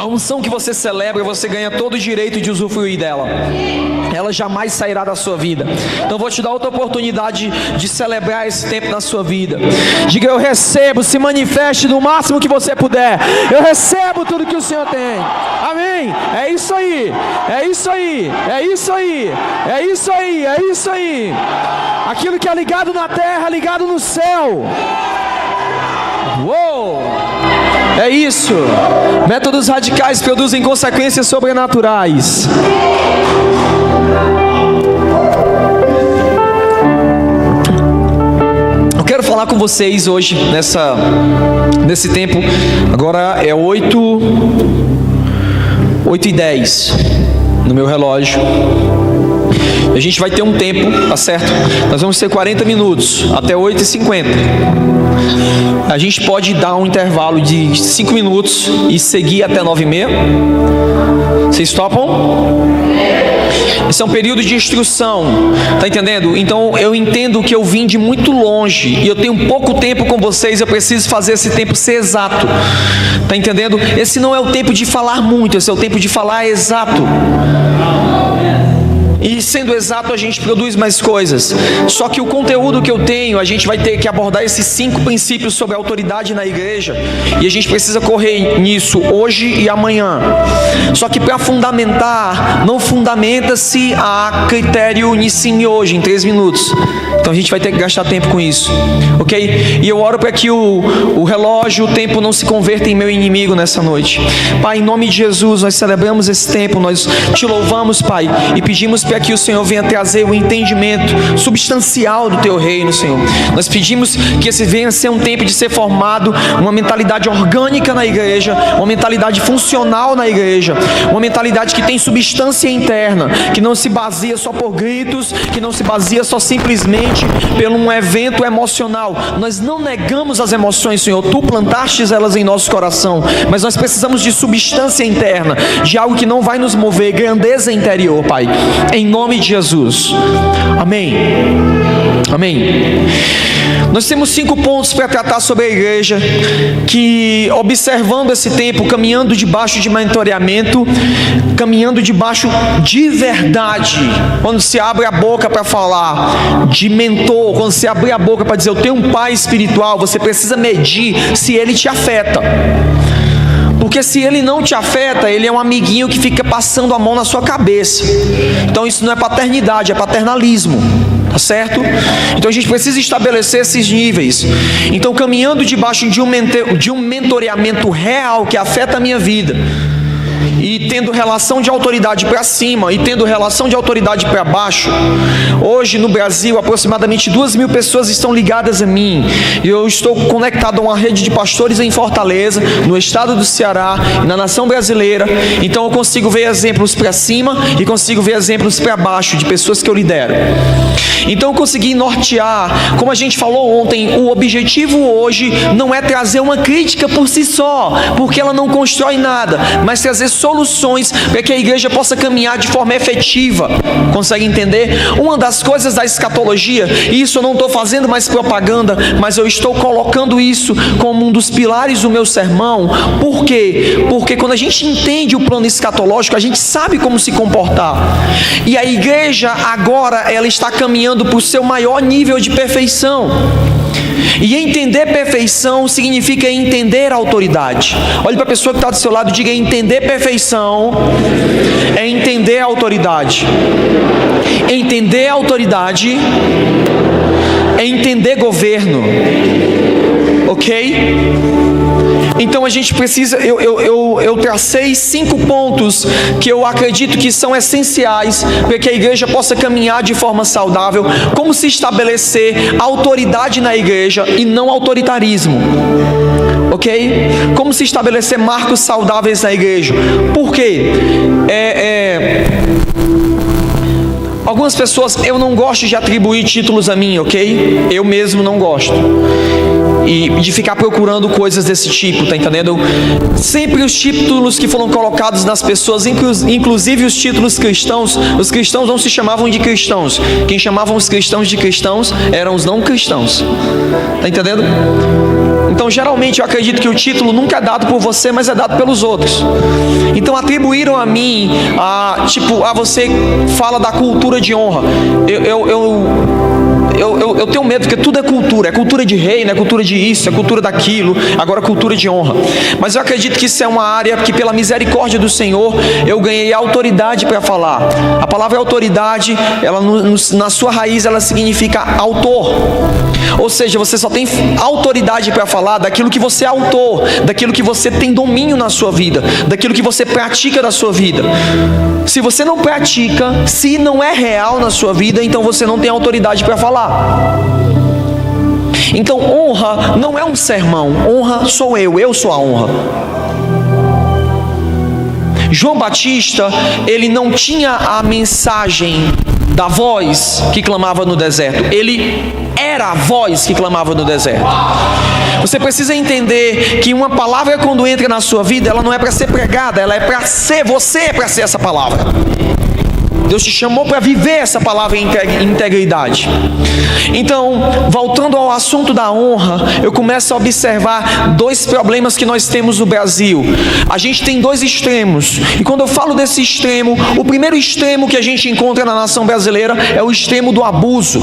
unção que você celebra, você ganha todo o direito de usufruir dela. Ela jamais sairá da sua vida. Então eu vou te dar outra oportunidade de celebrar esse tempo na sua vida. Diga: eu recebo, se manifeste no máximo que você puder. Eu recebo tudo que o Senhor tem. Amém? É isso aí. É isso aí. É isso aí. É isso aí. É isso aí. Aquilo que é ligado na terra, ligado no céu. Uou! É isso. Métodos radicais produzem consequências sobrenaturais. Eu quero falar com vocês hoje nesse tempo. Agora é 8h10 no meu relógio. A gente vai ter um tempo, tá certo? Nós vamos ter 40 minutos até 8h50. A gente pode dar um intervalo de 5 minutos e seguir até 9h30. Vocês topam? Esse é um período de instrução, tá entendendo? Então eu entendo que eu vim de muito longe e eu tenho pouco tempo com vocês. Eu preciso fazer esse tempo ser exato, tá entendendo? Esse não é o tempo de falar muito, esse é o tempo de falar exato. E sendo exato, a gente produz mais coisas. Só que o conteúdo que eu tenho, a gente vai ter que abordar esses 5 princípios sobre a autoridade na igreja. E a gente precisa correr nisso hoje e amanhã. Só que para fundamentar, não fundamenta-se a critério Nissim hoje, em 3 minutos. Então a gente vai ter que gastar tempo com isso, ok? E eu oro para que o relógio, o tempo não se converta em meu inimigo nessa noite. Pai, em nome de Jesus, nós celebramos esse tempo, nós te louvamos, Pai, e pedimos para que o Senhor venha trazer o entendimento substancial do teu reino, Senhor. Nós pedimos que esse venha ser um tempo de ser formado uma mentalidade orgânica na igreja, uma mentalidade funcional na igreja, uma mentalidade que tem substância interna, que não se baseia só por gritos, que não se baseia só simplesmente pelo um evento emocional. Nós não negamos as emoções, Senhor, tu plantastes elas em nosso coração, mas nós precisamos de substância interna, de algo que não vai nos mover, grandeza interior, Pai, em nome de Jesus. Amém. Amém. Nós temos 5 pontos para tratar sobre a igreja, que observando esse tempo, caminhando debaixo de mentoreamento, caminhando debaixo de verdade. Quando se abre a boca para falar de mentor, quando se abre a boca para dizer eu tenho um pai espiritual, você precisa medir se ele te afeta. Porque se ele não te afeta, ele é um amiguinho que fica passando a mão na sua cabeça. Então isso não é paternidade, é paternalismo. Tá certo? Então a gente precisa estabelecer esses níveis. Então, caminhando debaixo de um mentoreamento real que afeta a minha vida, e tendo relação de autoridade para cima e tendo relação de autoridade para baixo. Hoje no Brasil aproximadamente 2.000 pessoas estão ligadas a mim. Eu estou conectado a uma rede de pastores em Fortaleza, no estado do Ceará e na nação brasileira. Então eu consigo ver exemplos para cima e consigo ver exemplos para baixo de pessoas que eu lidero. Então eu consegui nortear, como a gente falou ontem, o objetivo hoje não é trazer uma crítica por si só, porque ela não constrói nada, mas trazer soluções para que a igreja possa caminhar de forma efetiva. Consegue entender? Uma das coisas da escatologia, e isso eu não estou fazendo mais propaganda, mas eu estou colocando isso como um dos pilares do meu sermão. Por quê? Porque quando a gente entende o plano escatológico, a gente sabe como se comportar. E a igreja agora, ela está caminhando para o seu maior nível de perfeição. E entender perfeição significa entender a autoridade. Olhe para a pessoa que está do seu lado e diga: entender perfeição é entender a autoridade. Entender a autoridade é entender governo. Ok? Então a gente precisa, eu tracei 5 pontos que eu acredito que são essenciais para que a igreja possa caminhar de forma saudável. Como se estabelecer autoridade na igreja e não autoritarismo. Ok? Como se estabelecer marcos saudáveis na igreja. Por quê? Algumas pessoas, eu não gosto de atribuir títulos a mim, ok? Eu mesmo não gosto. e de ficar procurando coisas desse tipo, tá entendendo? Sempre os títulos que foram colocados nas pessoas, inclusive os títulos cristãos, os cristãos não se chamavam de cristãos. Quem chamavam os cristãos de cristãos eram os não cristãos, tá entendendo? Então, geralmente, eu acredito que o título nunca é dado por você, mas é dado pelos outros. Então, atribuíram a mim, você fala da cultura de honra. Eu tenho medo, porque tudo é cultura de reino, é cultura de isso, é cultura daquilo, agora cultura de honra. Mas eu acredito que isso é uma área que, pela misericórdia do Senhor, eu ganhei autoridade para falar. A palavra autoridade, ela na sua raiz, ela significa autor. Ou seja, você só tem autoridade para falar daquilo que você é autor, daquilo que você tem domínio na sua vida, daquilo que você pratica na sua vida. Se você não pratica, se não é real na sua vida, então você não tem autoridade para falar. Então, honra não é um sermão, honra sou eu sou a honra. João Batista, ele não tinha a mensagem da voz que clamava no deserto, ele era a voz que clamava no deserto. Você precisa entender que uma palavra, quando entra na sua vida, ela não é para ser pregada, ela é para ser, você é para ser essa palavra. Deus te chamou para viver essa palavra em integridade. Então, voltando ao assunto da honra, eu começo a observar dois problemas que nós temos no Brasil. A gente tem dois extremos, e quando eu falo desse extremo, o primeiro extremo que a gente encontra na nação brasileira é o extremo do abuso.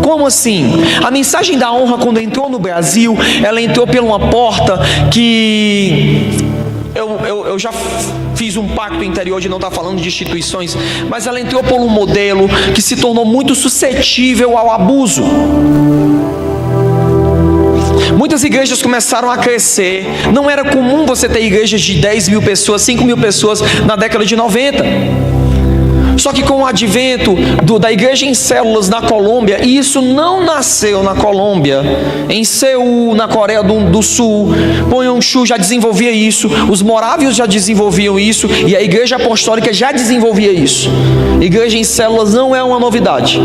Como assim? A mensagem da honra, quando entrou no Brasil, ela entrou por uma porta que eu já fiz um pacto interior de não estar falando de instituições, mas ela entrou por um modelo que se tornou muito suscetível ao abuso. Muitas igrejas começaram a crescer. Não era comum você ter igrejas de 10 mil pessoas, 5 mil pessoas na década de 90. Só que com o advento da igreja em células na Colômbia, e isso não nasceu na Colômbia, em Seul, na Coreia do Sul, Pyeongchu já desenvolvia isso, os morávios já desenvolviam isso, e a igreja apostólica já desenvolvia isso. Igreja em células não é uma novidade.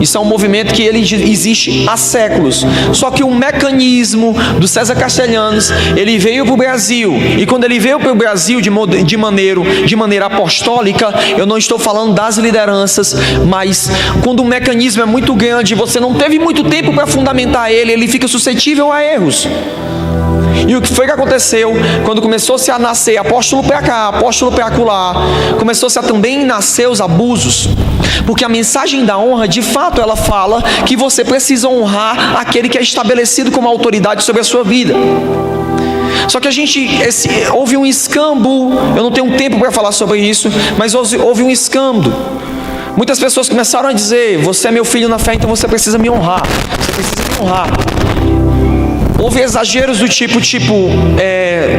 Isso é um movimento que ele existe há séculos. Só que o mecanismo do César Castelhanos, ele veio para o Brasil. E quando ele veio para o Brasil de maneira apostólica, eu não estou falando das lideranças, mas quando o mecanismo é muito grande, você não teve muito tempo para fundamentar ele fica suscetível a erros. E o que foi que aconteceu? Quando começou-se a nascer apóstolo para cá, apóstolo para acolá, começou-se a também nascer os abusos. Porque a mensagem da honra, de fato, ela fala que você precisa honrar aquele que é estabelecido como autoridade sobre a sua vida. Só que houve um escambo, eu não tenho tempo para falar sobre isso, mas houve um escambo. Muitas pessoas começaram a dizer: você é meu filho na fé, então você precisa me honrar, você precisa me honrar. Houve exageros do tipo,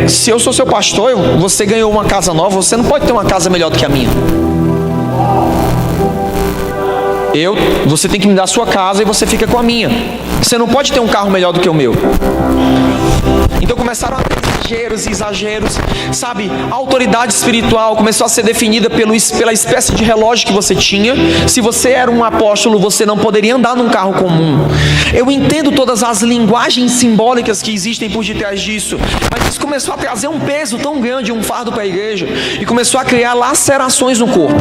se eu sou seu pastor, você ganhou uma casa nova, você não pode ter uma casa melhor do que a minha. Você tem que me dar a sua casa e você fica com a minha. Você não pode ter um carro melhor do que o meu. Então começaram a ter exageros, sabe? A autoridade espiritual começou a ser definida pela espécie de relógio que você tinha. Se você era um apóstolo, você não poderia andar num carro comum. Eu entendo todas as linguagens simbólicas que existem por detrás disso, mas isso começou a trazer um peso tão grande, um fardo para a igreja, e começou a criar lacerações no corpo.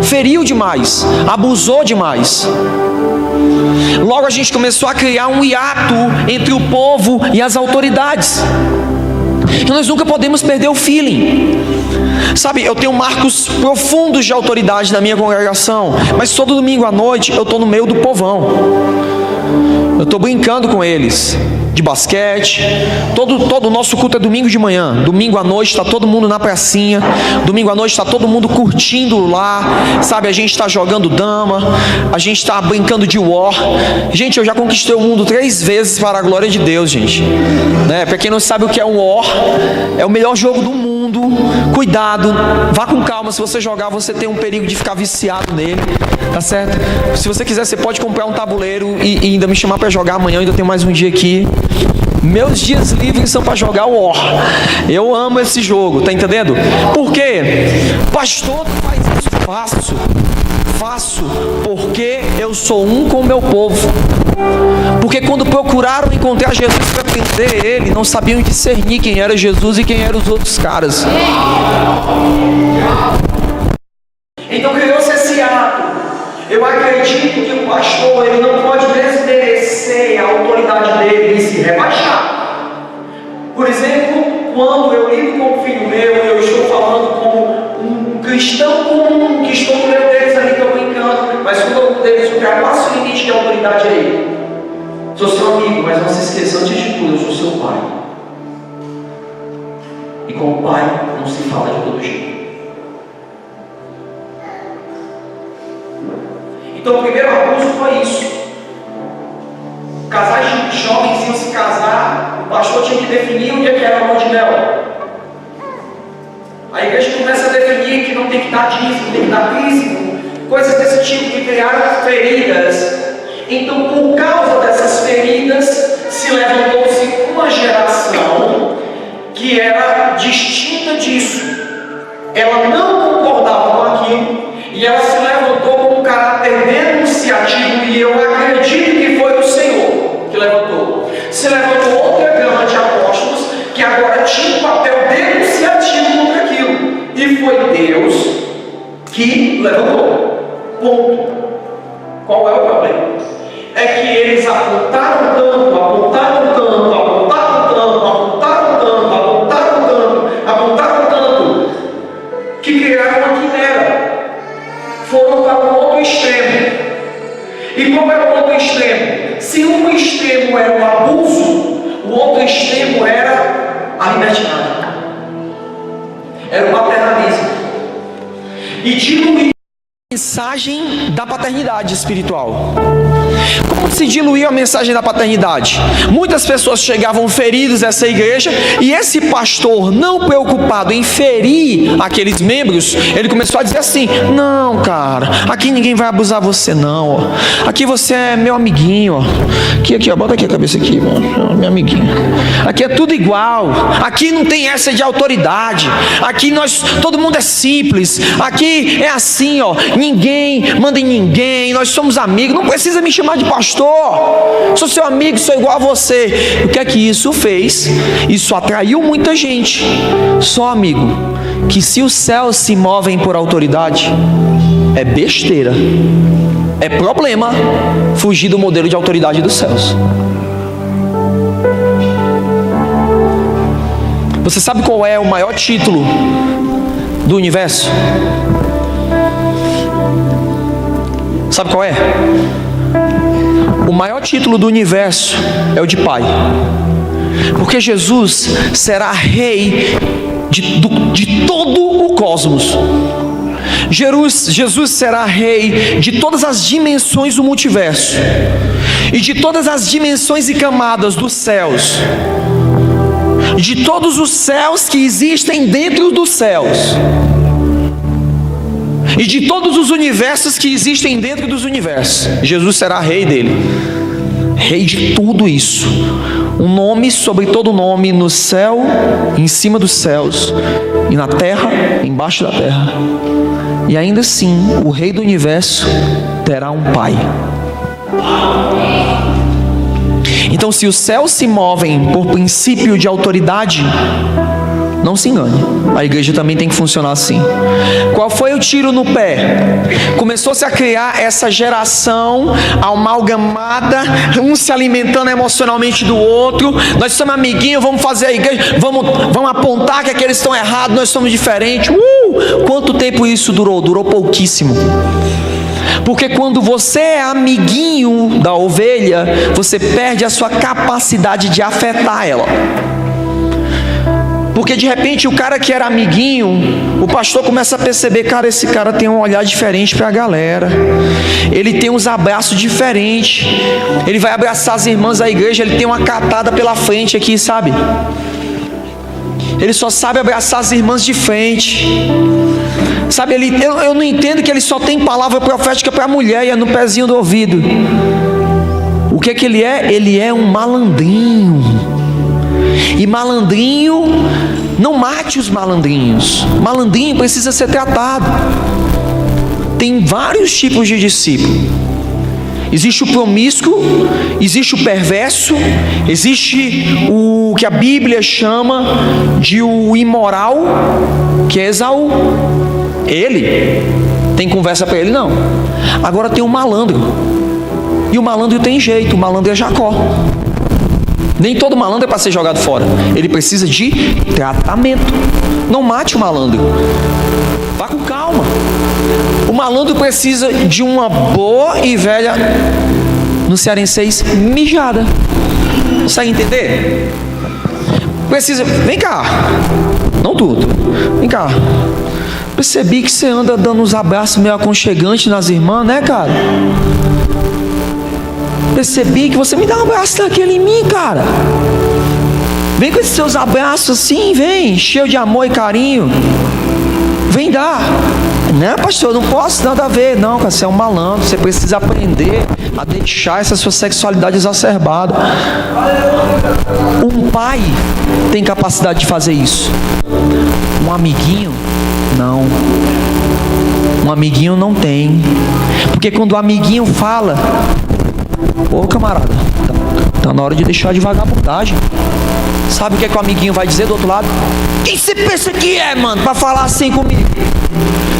Feriu demais, abusou demais. Logo a gente começou a criar um hiato entre o povo e as autoridades. E nós nunca podemos perder o feeling. Sabe, eu tenho marcos profundos de autoridade na minha congregação, mas todo domingo à noite eu estou no meio do povão. Eu estou brincando com eles de basquete. Todo o nosso culto é domingo de manhã. Domingo à noite está todo mundo na pracinha. Domingo à noite está todo mundo curtindo lá. Sabe, a gente está jogando dama. A gente está brincando de war. Gente, eu já conquistei o mundo 3 vezes para a glória de Deus, gente. Para quem não sabe o que é um war, é o melhor jogo do mundo. Cuidado, vá com calma. Se você jogar, você tem um perigo de ficar viciado nele. Tá certo? Se você quiser, você pode comprar um tabuleiro e ainda me chamar para jogar amanhã. Eu ainda tenho mais um dia aqui. Meus dias livres são para jogar War. Eu amo esse jogo, tá entendendo? Por quê? Pastor, faz isso. faço porque eu sou um com o meu povo. Porque quando procuraram encontrar Jesus para prender ele, não sabiam discernir quem era Jesus e quem eram os outros caras. Então criou-se esse ato. Eu acredito que o pastor, ele não pode desmerecer a autoridade dele e se rebaixar. Por exemplo, quando eu lido com um filho meu, eu estou falando como um cristão comum, que estou no meio deles ali, estou brincando, mas quando eles ultrapassam o limite de autoridade aí, sou seu amigo, mas não se esqueça, antes de tudo, eu sou seu pai. E com o pai não se fala de todo jeito. Então o primeiro abuso foi isso. Casais jovens iam se casar, o pastor tinha que definir onde é que era a lua de mel. A igreja começa a definir que não tem que dar dízimo, tem que dar dízimo, coisas desse tipo que criaram feridas. Então, por causa dessas feridas, se levantou-se uma geração que era distinta disso. Ela não concordava com aquilo e ela se levantou com um caráter denunciativo, e eu acredito que foi o Senhor que levantou. Se levantou outra gama de apóstolos que agora tinha um papel denunciativo contra aquilo, e foi Deus que levantou. Ponto. Qual é o problema? É que eles apontaram tanto, que criaram uma quimera. Foram para um outro extremo. E qual era o outro extremo? Se um extremo era o abuso, o outro extremo era a libertinagem. Era o paternalismo. E diluir a mensagem da paternidade espiritual. Como se diluiu a mensagem da paternidade? Muitas pessoas chegavam feridas a essa igreja, e esse pastor, não preocupado em ferir aqueles membros, ele começou a dizer assim: não, cara, aqui ninguém vai abusar você não, ó. Aqui você é meu amiguinho, ó. Aqui, ó, bota aqui a cabeça aqui, mano, meu amiguinho. Aqui é tudo igual, aqui não tem essa de autoridade, aqui todo mundo é simples, aqui é assim, ó, ninguém manda em ninguém, nós somos amigos, não precisa me chamar de pastor, sou seu amigo, sou igual a você. O que é que isso fez? Isso atraiu muita gente. Só, amigo, que se os céus se movem por autoridade, é besteira, é problema fugir do modelo de autoridade dos céus. Você sabe qual é o maior título do universo? Sabe qual é? O maior título do universo é o de Pai. Porque Jesus será rei de todo o cosmos. Jesus será rei de todas as dimensões do multiverso e de todas as dimensões e camadas dos céus, de todos os céus que existem dentro dos céus, e de todos os universos que existem dentro dos universos. Jesus será rei dele, rei de tudo isso. Um nome sobre todo nome, no céu, em cima dos céus, e na terra, embaixo da terra. E ainda assim, o rei do universo terá um pai. Então, se os céus se movem por princípio de autoridade, não se engane, a igreja também tem que funcionar assim. Qual foi o tiro no pé? Começou-se a criar essa geração amalgamada, um se alimentando emocionalmente do outro. Nós somos amiguinhos, vamos fazer a igreja, vamos apontar que aqueles estão errados, nós somos diferentes. Quanto tempo isso durou? Durou pouquíssimo. Porque quando você é amiguinho da ovelha, você perde a sua capacidade de afetar ela. Porque de repente o cara que era amiguinho, o pastor começa a perceber: cara, esse cara tem um olhar diferente para a galera, ele tem uns abraços diferentes, ele vai abraçar as irmãs da igreja, ele tem uma catada pela frente aqui, sabe? Ele só sabe abraçar as irmãs de frente, sabe? Eu não entendo que ele só tem palavra profética para a mulher e é no pezinho do ouvido. O que ele é? Ele é um malandrinho. E malandrinho, não mate os malandrinhos. Malandrinho precisa ser tratado. tem vários tipos de discípulo. Existe o promíscuo, existe o perverso, existe o que a Bíblia chama de o imoral, que é Esaú. Ele, tem conversa para ele não. Agora tem o malandro. E o malandro tem jeito, o malandro é Jacó. Nem todo malandro é para ser jogado fora. Ele precisa de tratamento. Não mate o malandro. Vá com calma. O malandro precisa de uma boa e velha, no cearense, mijada. Consegue entender? Precisa. Vem cá. Não tudo. Vem cá. Percebi que você anda dando uns abraços meio aconchegantes nas irmãs, né, cara? Percebi que você me dá um abraço daquele em mim, cara. Vem com esses seus abraços assim, vem, cheio de amor e carinho. Vem dar. Né, pastor, não posso nada a ver. Não, cara, você é um malandro. Você precisa aprender a deixar essa sua sexualidade exacerbada. Um pai tem capacidade de fazer isso. Um amiguinho, não. Um amiguinho não tem. Porque quando o amiguinho fala: ô camarada, tá na hora de deixar de vagabundagem. Sabe o que é que o amiguinho vai dizer do outro lado? Quem você pensa que é, mano, pra falar assim comigo?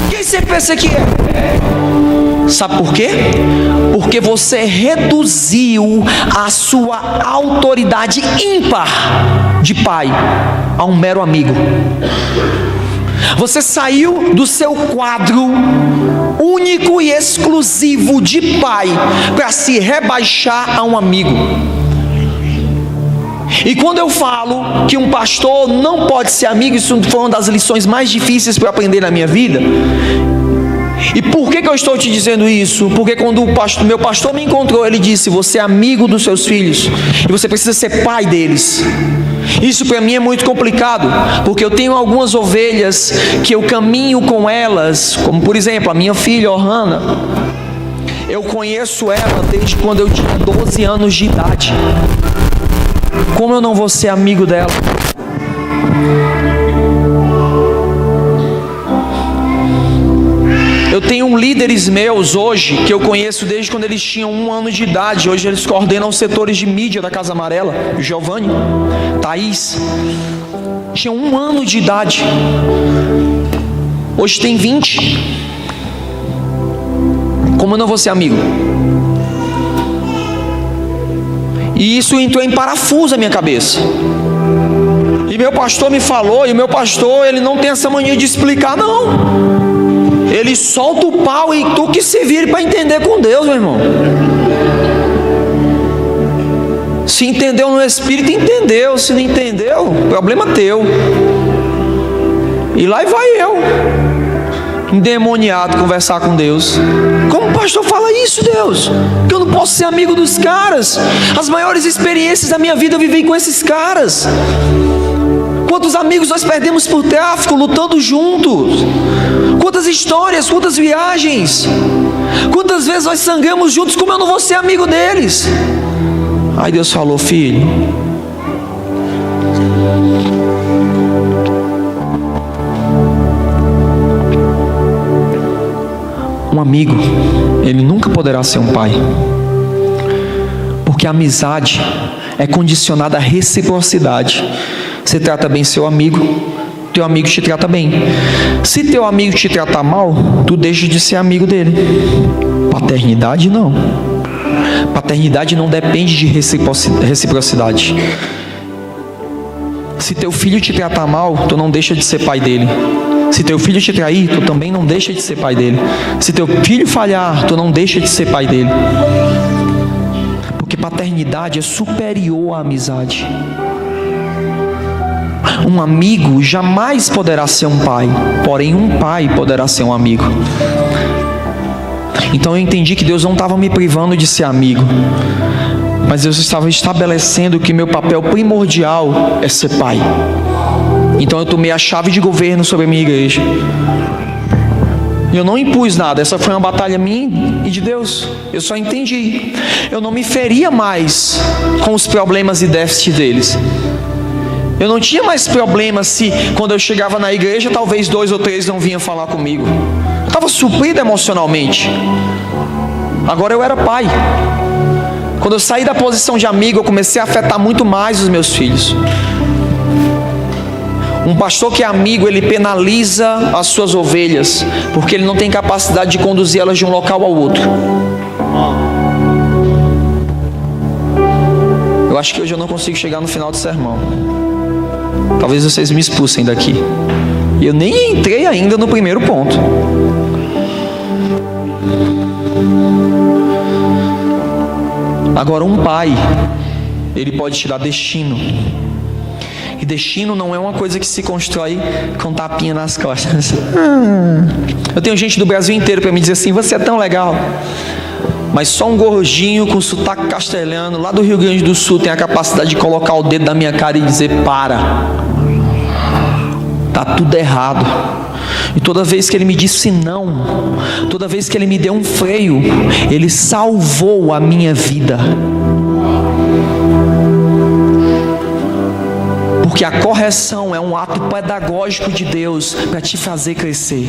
Quem você pensa que é? Sabe por quê? Porque você reduziu a sua autoridade ímpar de pai a um mero amigo. Você saiu do seu quadro único e exclusivo de pai para se rebaixar a um amigo. E quando eu falo que um pastor não pode ser amigo, isso foi uma das lições mais difíceis para aprender na minha vida. E por que eu estou te dizendo isso? Porque quando meu pastor me encontrou, ele disse: você é amigo dos seus filhos e você precisa ser pai deles. Isso para mim é muito complicado, porque eu tenho algumas ovelhas que eu caminho com elas, como por exemplo a minha filha Ohana. Eu conheço ela desde quando eu tinha 12 anos de idade. Como eu não vou ser amigo dela? Eu tenho líderes meus hoje, que eu conheço desde quando eles tinham 1 ano de idade. Hoje eles coordenam os setores de mídia da Casa Amarela. Giovanni, Thaís, tinham 1 ano de idade. Hoje tem 20. Como eu não vou ser amigo? E isso entrou em parafuso na minha cabeça. E meu pastor me falou, e meu pastor, ele não tem essa mania de explicar, não. Ele solta o pau e tu que se vire para entender com Deus, meu irmão. Se entendeu no Espírito, entendeu. Se não entendeu, problema teu. E lá vai eu, endemoniado, conversar com Deus. Como o pastor fala isso, Deus? Que eu não posso ser amigo dos caras. As maiores experiências da minha vida eu vivi com esses caras. Quantos amigos nós perdemos por tráfico, lutando juntos? Quantas histórias, quantas viagens? Quantas vezes nós sangramos juntos? Como eu não vou ser amigo deles? Aí Deus falou: filho, um amigo, ele nunca poderá ser um pai, porque a amizade é condicionada à reciprocidade. Você trata bem seu amigo, teu amigo te trata bem. Se teu amigo te tratar mal, tu deixa de ser amigo dele. Paternidade não. Paternidade não depende de reciprocidade. Se teu filho te tratar mal, tu não deixa de ser pai dele. Se teu filho te trair, tu também não deixa de ser pai dele. Se teu filho falhar, tu não deixa de ser pai dele. Porque paternidade é superior à amizade. Um amigo jamais poderá ser um pai, porém um pai poderá ser um amigo. Então eu entendi que Deus não estava me privando de ser amigo, mas Deus estava estabelecendo que meu papel primordial é ser pai. Então eu tomei a chave de governo sobre a minha igreja. Eu não impus nada, essa foi uma batalha minha e de Deus. Eu só entendi. Eu não me feria mais com os problemas e déficits deles. Eu não tinha mais problema se quando eu chegava na igreja, talvez 2 ou 3 não vinham falar comigo. estava suprido emocionalmente. Agora eu era pai. Quando eu saí da posição de amigo, eu comecei a afetar muito mais os meus filhos. Um pastor que é amigo, ele penaliza as suas ovelhas, porque ele não tem capacidade de conduzir elas de um local ao outro. Eu acho que hoje eu não consigo chegar no final do sermão. Talvez vocês me expulsem daqui. E eu nem entrei ainda no primeiro ponto. Agora, um pai, ele pode te dar destino. E destino não é uma coisa que se constrói com tapinha nas costas. Eu tenho gente do Brasil inteiro para me dizer assim: você é tão legal. Mas só um gordinho com sotaque castelhano lá do Rio Grande do Sul tem a capacidade de colocar o dedo na minha cara e dizer: para, tá tudo errado. E toda vez que ele me disse não, toda vez que ele me deu um freio, ele salvou a minha vida. Porque a correção é um ato pedagógico de Deus para te fazer crescer.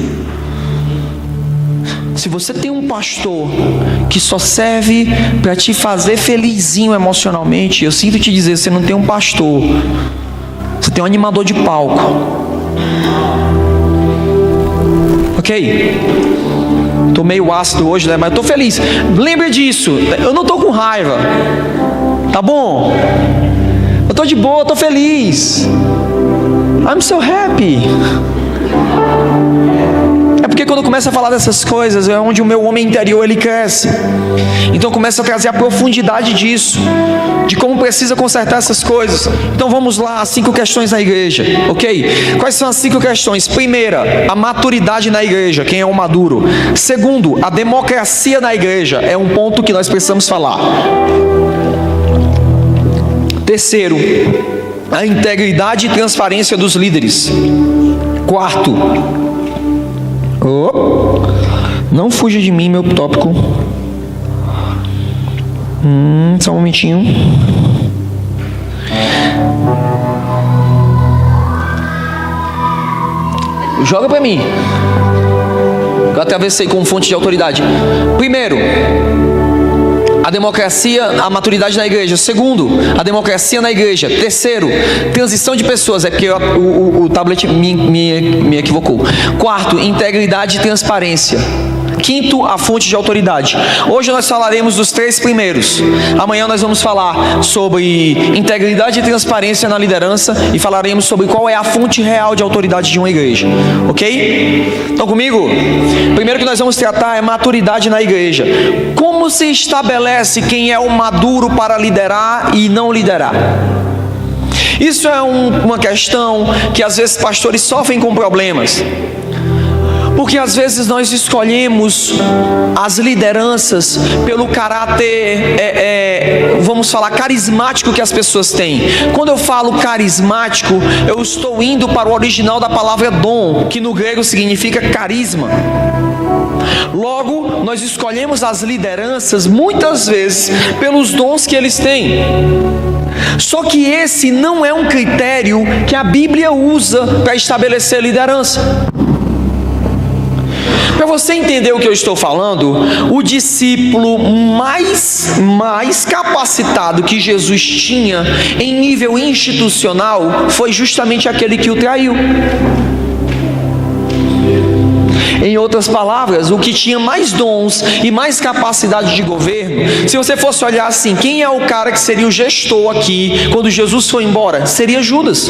Se você tem um pastor que só serve para te fazer felizinho emocionalmente, eu sinto te dizer, você não tem um pastor, você tem um animador de palco. Ok? Tô meio ácido hoje, né? Mas eu tô feliz. Lembre disso, eu não tô com raiva, tá bom? Eu tô de boa, eu tô feliz. I'm so happy. É porque quando começa a falar dessas coisas, é onde o meu homem interior ele cresce. Então começa a trazer a profundidade disso, de como precisa consertar essas coisas. Então vamos lá, as 5 questões na igreja, ok? Quais são as 5 questões? Primeira, a maturidade na igreja, quem é o maduro. Segundo, a democracia na igreja, é um ponto que nós precisamos falar. Terceiro, a integridade e transparência dos líderes. Quarto, não fuja de mim, meu tópico. Só um momentinho. Joga pra mim. Eu até avessei com fonte de autoridade. Primeiro, a democracia, a maturidade na igreja. Segundo, a democracia na igreja. Terceiro, transição de pessoas. É porque o tablet me equivocou. Quarto, integridade e transparência. Quinto, a fonte de autoridade. Hoje nós falaremos dos 3 primeiros. Amanhã nós vamos falar sobre integridade e transparência na liderança e falaremos sobre qual é a fonte real de autoridade de uma igreja. Ok? Estão comigo? Primeiro que nós vamos tratar é maturidade na igreja. Como se estabelece quem é o maduro para liderar e não liderar? Isso é uma questão que às vezes pastores sofrem com problemas. Porque às vezes nós escolhemos as lideranças pelo caráter, vamos falar, carismático que as pessoas têm. Quando eu falo carismático, eu estou indo para o original da palavra dom, que no grego significa carisma. Logo, nós escolhemos as lideranças muitas vezes pelos dons que eles têm. Só que esse não é um critério que a Bíblia usa para estabelecer liderança. Para você entender o que eu estou falando, o discípulo mais capacitado que Jesus tinha em nível institucional foi justamente aquele que o traiu. Em outras palavras, o que tinha mais dons e mais capacidade de governo, se você fosse olhar assim, quem é o cara que seria o gestor aqui quando Jesus foi embora? Seria Judas.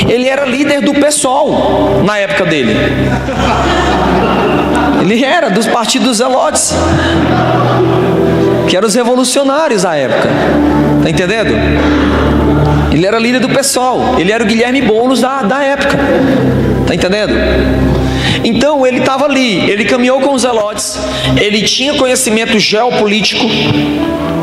Ele era líder do PSOL na época dele. Ele era dos partidos zelotes, que eram os revolucionários da época. Tá entendendo? Ele era líder do PSOL. Ele era o Guilherme Boulos da época. Tá entendendo? Então ele estava ali, ele caminhou com os zelotes, ele tinha conhecimento geopolítico,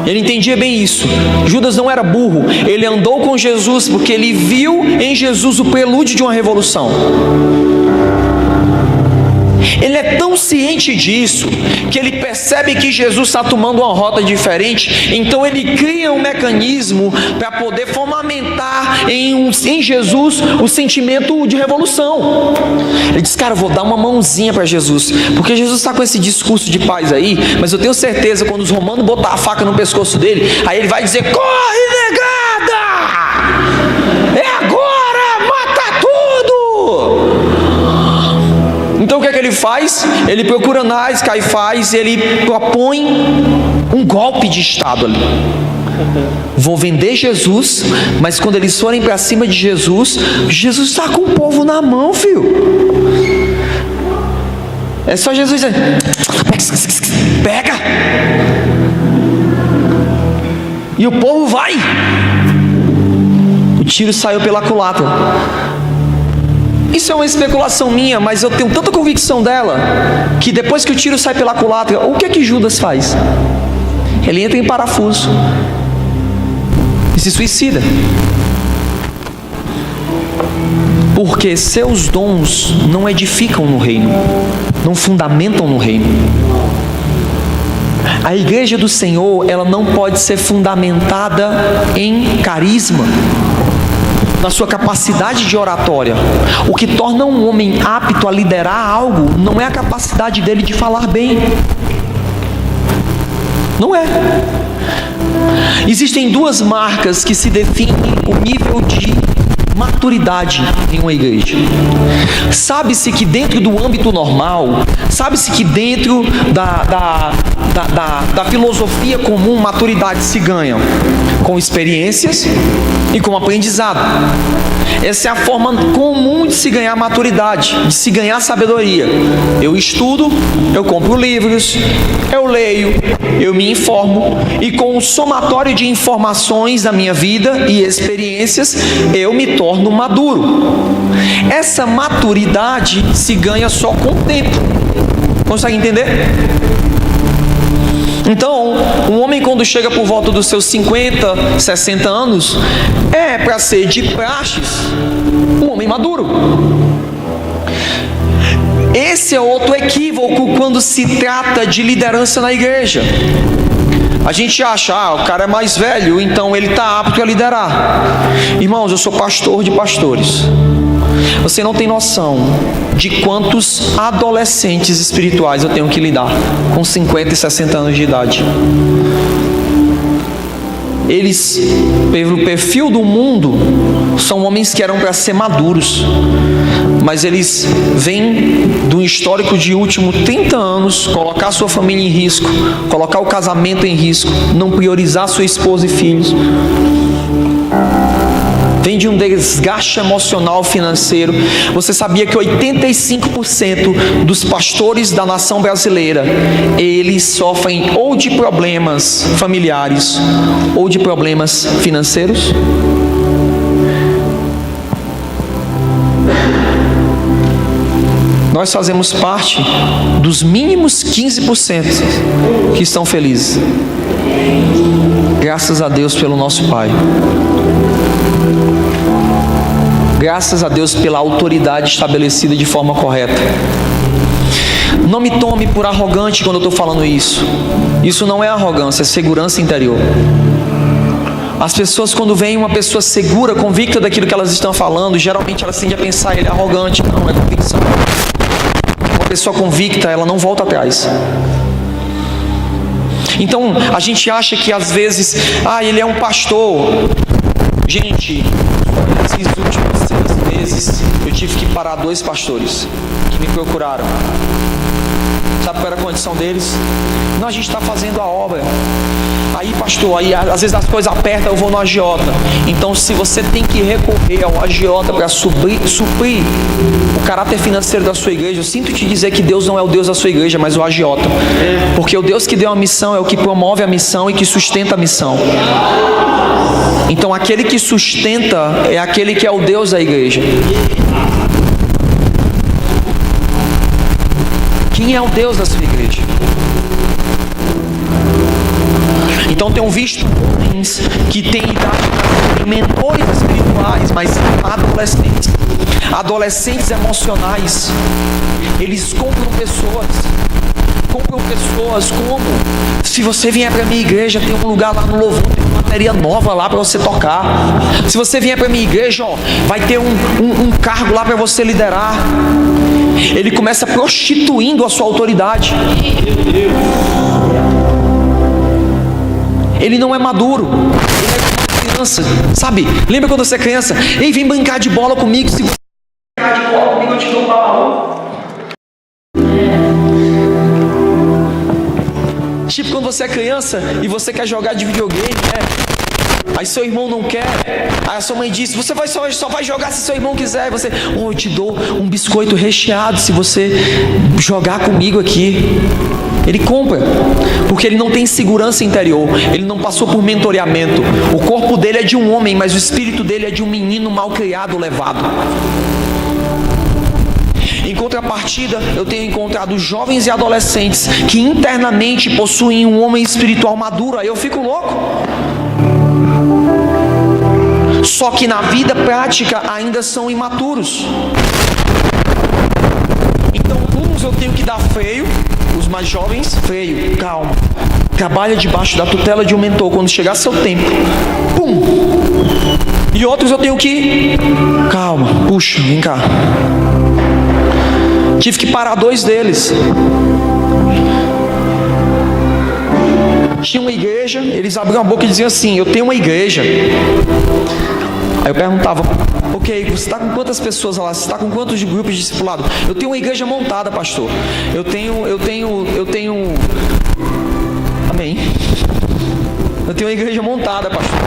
ele entendia bem isso. Judas não era burro, ele andou com Jesus porque ele viu em Jesus o prelúdio de uma revolução. Ele é tão ciente disso, que ele percebe que Jesus está tomando uma rota diferente, então ele cria um mecanismo para poder fundamentar em Jesus o sentimento de revolução. Ele diz: cara, eu vou dar uma mãozinha para Jesus, porque Jesus está com esse discurso de paz aí, mas eu tenho certeza, quando os romanos botar a faca no pescoço dele, aí ele vai dizer: corre, negada! É agora, mata tudo! Então o que é que ele faz? Ele procura Anás, Caifás, e ele propõe um golpe de Estado ali. Vou vender Jesus, mas quando eles forem para cima de Jesus, Jesus está com o povo na mão, filho. É só Jesus dizer: pega! E o povo vai. O tiro saiu pela culatra. Isso é uma especulação minha, mas eu tenho tanta convicção dela, que depois que o tiro sai pela culatra, o que é que Judas faz? Ele entra em parafuso e se suicida. Porque seus dons não edificam no reino, não fundamentam no reino. A igreja do Senhor, ela não pode ser fundamentada em carisma, na sua capacidade de oratória. O que torna um homem apto a liderar algo não é a capacidade dele de falar bem. Não é. Existem duas marcas que se definem o nível de maturidade em uma igreja. Sabe-se que dentro do âmbito normal, sabe-se que dentro da filosofia comum, maturidade se ganha com experiências e com aprendizado. Essa é a forma comum de se ganhar maturidade, de se ganhar sabedoria. Eu estudo, eu compro livros, eu leio, eu me informo, e com o somatório de informações da minha vida e experiências, eu me torno maduro. Essa maturidade se ganha só com o tempo. Consegue entender? Então, um homem, quando chega por volta dos seus 50, 60 anos, é para ser de praxes um homem maduro. Esse é outro equívoco quando se trata de liderança na igreja. A gente acha: o cara é mais velho, então ele está apto a liderar. Irmãos, eu sou pastor de pastores. Você não tem noção de quantos adolescentes espirituais eu tenho que lidar com 50 e 60 anos de idade. Eles, pelo perfil do mundo, são homens que eram para ser maduros, mas eles vêm do histórico de últimos 30 anos, colocar sua família em risco, colocar o casamento em risco, não priorizar sua esposa e filhos. Vem de um desgaste emocional, financeiro. Você sabia que 85% dos pastores da nação brasileira, eles sofrem ou de problemas familiares ou de problemas financeiros? Nós fazemos parte dos mínimos 15% que estão felizes. Graças a Deus pelo nosso Pai. Graças a Deus pela autoridade estabelecida de forma correta. Não me tome por arrogante quando eu estou falando isso. Isso não é arrogância, é segurança interior. As pessoas, quando vem uma pessoa segura, convicta daquilo que elas estão falando, geralmente elas tendem a pensar: ele é arrogante. Não, é convicção. Uma pessoa convicta, ela não volta atrás. Então, a gente acha que às vezes, ele é um pastor. Gente, nesses últimos 6 meses, eu tive que parar 2 pastores que me procuraram. Sabe qual era a condição deles? Não, a gente está fazendo a obra. Aí, pastor, às vezes as coisas apertam, eu vou no agiota. Então, se você tem que recorrer ao agiota para suprir o caráter financeiro da sua igreja, eu sinto te dizer que Deus não é o Deus da sua igreja, mas o agiota. Porque o Deus que deu a missão é o que promove a missão e que sustenta a missão. Então, aquele que sustenta é aquele que é o Deus da igreja. Quem é o Deus da sua igreja? Então, tenho visto homens que têm idade para ser mentores espirituais, mas adolescentes. adolescentes emocionais. Eles compram pessoas como? Se você vier para minha igreja, tem um lugar lá no louvor, tem uma bateria nova lá para você tocar. Se você vier para minha igreja, vai ter um cargo lá para você liderar. Ele começa prostituindo a sua autoridade. Ele não é maduro. Ele é uma criança, sabe? Lembra quando você é criança? Ei, vem brincar de bola comigo. Se você brincar de bola comigo, eu te dou um balão. Tipo quando você é criança e você quer jogar de videogame, né? Aí seu irmão não quer. Aí a sua mãe diz: você só vai jogar se seu irmão quiser. E você: eu te dou um biscoito recheado se você jogar comigo aqui. Ele compra, porque ele não tem segurança interior. Ele não passou por mentoreamento. O corpo dele é de um homem, mas o espírito dele é de um menino mal criado, levado. Em contrapartida, eu tenho encontrado jovens e adolescentes que internamente possuem um homem espiritual maduro. Aí eu fico louco. Só que na vida prática ainda são imaturos. Então uns eu tenho que dar freio, os mais jovens, freio, calma. Trabalha debaixo da tutela de um mentor. Quando chegar seu tempo, pum. E outros eu tenho que, calma, puxa, vem cá. Tive que parar 2 deles. Tinha uma igreja, eles abriam a boca e diziam assim: eu tenho uma igreja. Aí eu perguntava: ok, você está com quantas pessoas lá? Você está com quantos grupos de discipulado? Eu tenho uma igreja montada, pastor. Eu tenho. Amém. Eu tenho uma igreja montada, pastor.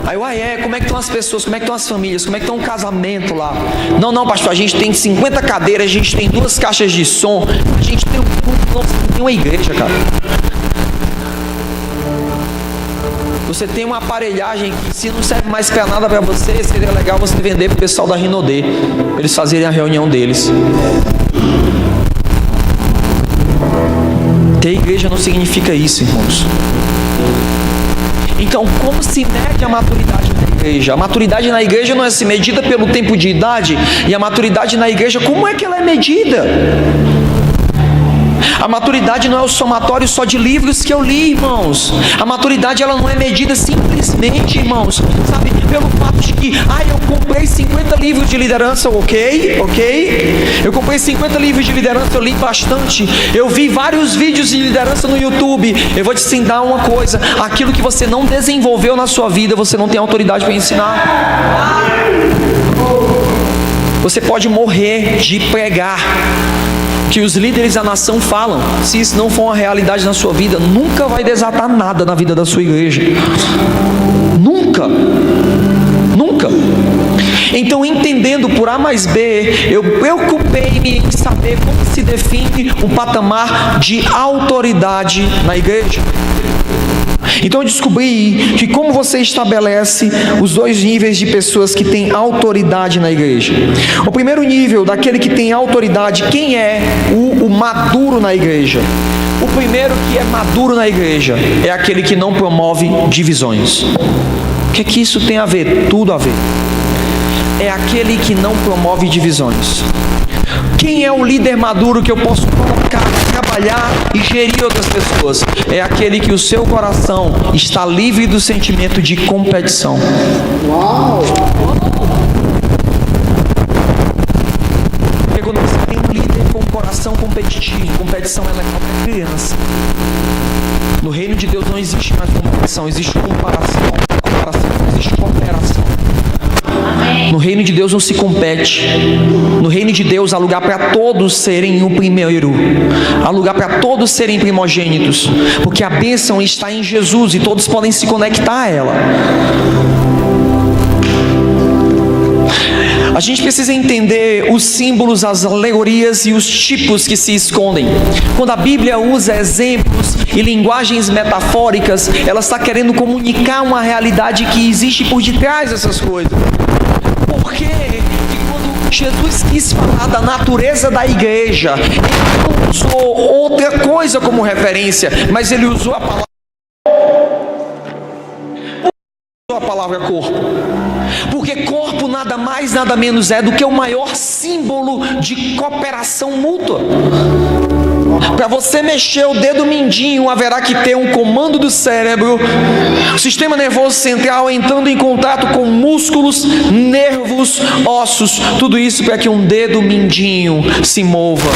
Aí eu, como é que estão as pessoas, como é que estão as famílias, como é que está um casamento lá? Não, pastor, a gente tem 50 cadeiras, a gente tem 2 caixas de som, a gente tem uma igreja, cara. Você tem uma aparelhagem que, se não serve mais para nada para você, seria legal você vender para o pessoal da Rinodê, para eles fazerem a reunião deles. Ter igreja não significa isso, irmãos. Então, como se mede a maturidade na igreja? A maturidade na igreja não é se medida pelo tempo de idade. E a maturidade na igreja, como é que ela é medida? A maturidade não é o somatório só de livros que eu li, irmãos. A maturidade, ela não é medida simplesmente, irmãos, sabe, pelo fato de que eu comprei 50 livros de liderança, ok? Eu comprei 50 livros de liderança, eu li bastante. Eu vi vários vídeos de liderança no YouTube. Eu vou te ensinar uma coisa: aquilo que você não desenvolveu na sua vida, você não tem autoridade para ensinar. Você pode morrer de pregar que os líderes da nação falam. Se isso não for uma realidade na sua vida, nunca vai desatar nada na vida da sua igreja. Nunca. Então, entendendo por A mais B, eu preocupei-me em saber como se define um patamar de autoridade na igreja. Então eu descobri que como você estabelece os 2 níveis de pessoas que têm autoridade na igreja. O primeiro nível, daquele que tem autoridade, quem é o maduro na igreja? O primeiro que é maduro na igreja é aquele que não promove divisões. O que isso tem a ver? Tudo a ver. É aquele que não promove divisões. Quem é o líder maduro que eu posso colocar, trabalhar e gerir outras pessoas? É aquele que o seu coração está livre do sentimento de competição. Uau! Porque quando você tem um líder com um coração competitivo, competição é legal para criança. No reino de Deus não existe mais competição, existe comparação. Não existe cooperação. No reino de Deus não se compete. No reino de Deus há lugar para todos serem o primeiro. Há lugar para todos serem primogênitos. Porque a bênção está em Jesus e todos podem se conectar a ela. A gente precisa entender os símbolos, as alegorias e os tipos que se escondem. Quando a Bíblia usa exemplos e linguagens metafóricas, ela está querendo comunicar uma realidade que existe por detrás dessas coisas. Por quê? Que quando Jesus quis falar da natureza da igreja, ele não usou outra coisa como referência, mas ele usou a palavra a palavra corpo? Porque corpo nada mais, nada menos é do que o maior símbolo de cooperação mútua. Para você mexer o dedo mindinho, haverá que ter um comando do cérebro, o sistema nervoso central entrando em contato com músculos, nervos, ossos, tudo isso para que um dedo mindinho se mova.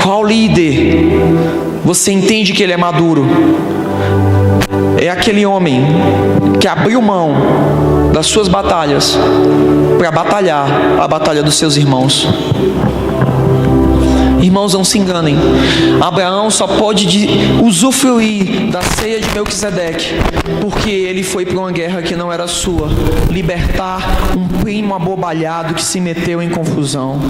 Qual líder você entende que ele é maduro? É aquele homem que abriu mão das suas batalhas para batalhar a batalha dos seus irmãos. Irmãos, não se enganem. Abraão só pode usufruir da ceia de Melquisedeque porque ele foi para uma guerra que não era sua, libertar um primo abobalhado que se meteu em confusão.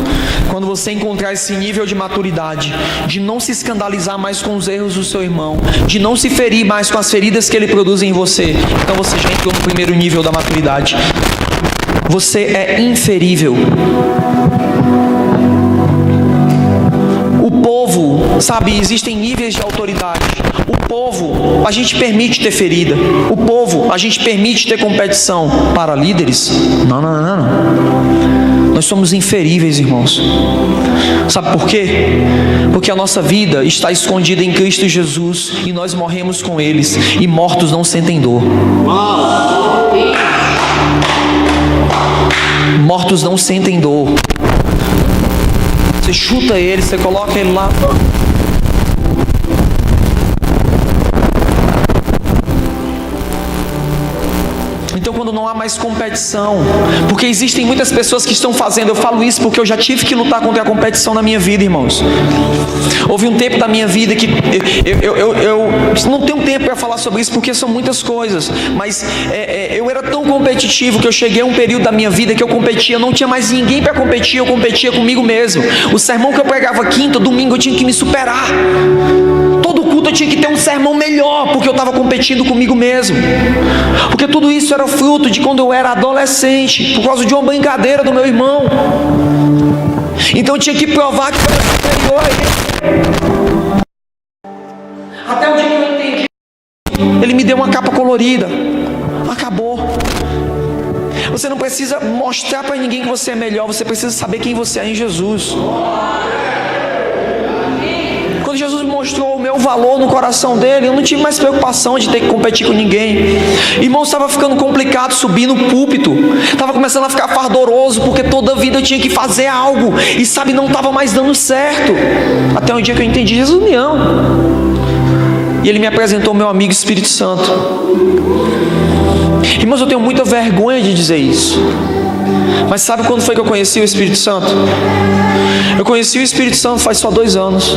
Quando você encontrar esse nível de maturidade, de não se escandalizar mais com os erros do seu irmão, de não se ferir mais com as feridas que ele produz em você, então você já entrou no primeiro nível da maturidade. Você é inferível. O povo, sabe, existem níveis de autoridade. O povo, a gente permite ter ferida. O povo, a gente permite ter competição. Para líderes, não. Nós somos inferíveis, irmãos. Sabe por quê? Porque a nossa vida está escondida em Cristo Jesus e nós morremos com eles, e mortos não sentem dor. Mortos não sentem dor. Você chuta ele, você coloca ele lá. Então, quando não há mais competição, porque existem muitas pessoas que estão fazendo, eu falo isso porque eu já tive que lutar contra a competição na minha vida, irmãos. Houve um tempo da minha vida que eu não tenho tempo para falar sobre isso porque são muitas coisas, mas eu era tão competitivo que eu cheguei a um período da minha vida que eu competia, não tinha mais ninguém para competir, eu competia comigo mesmo. O sermão que eu pregava quinta, domingo, eu tinha que me superar. Todo culto eu tinha que ter um sermão melhor, porque eu estava competindo comigo mesmo. Porque tudo isso era fruto de quando eu era adolescente, por causa de uma brincadeira do meu irmão. Então eu tinha que provar que eu era superior a ele. Até o dia que eu entendi, ele me deu uma capa colorida. Acabou. Você não precisa mostrar para ninguém que você é melhor, você precisa saber quem você é em Jesus. Quando Jesus me mostrou o meu valor no coração dele, eu não tive mais preocupação de ter que competir com ninguém. Irmão, estava ficando complicado subir no púlpito, estava começando a ficar fardoroso, porque toda vida eu tinha que fazer algo, e sabe, não estava mais dando certo. Até um dia que eu entendi Jesus me ama, e ele me apresentou o meu amigo Espírito Santo. Irmãos, eu tenho muita vergonha de dizer isso, mas sabe quando foi que eu conheci o Espírito Santo? Eu conheci o Espírito Santo faz só 2 anos.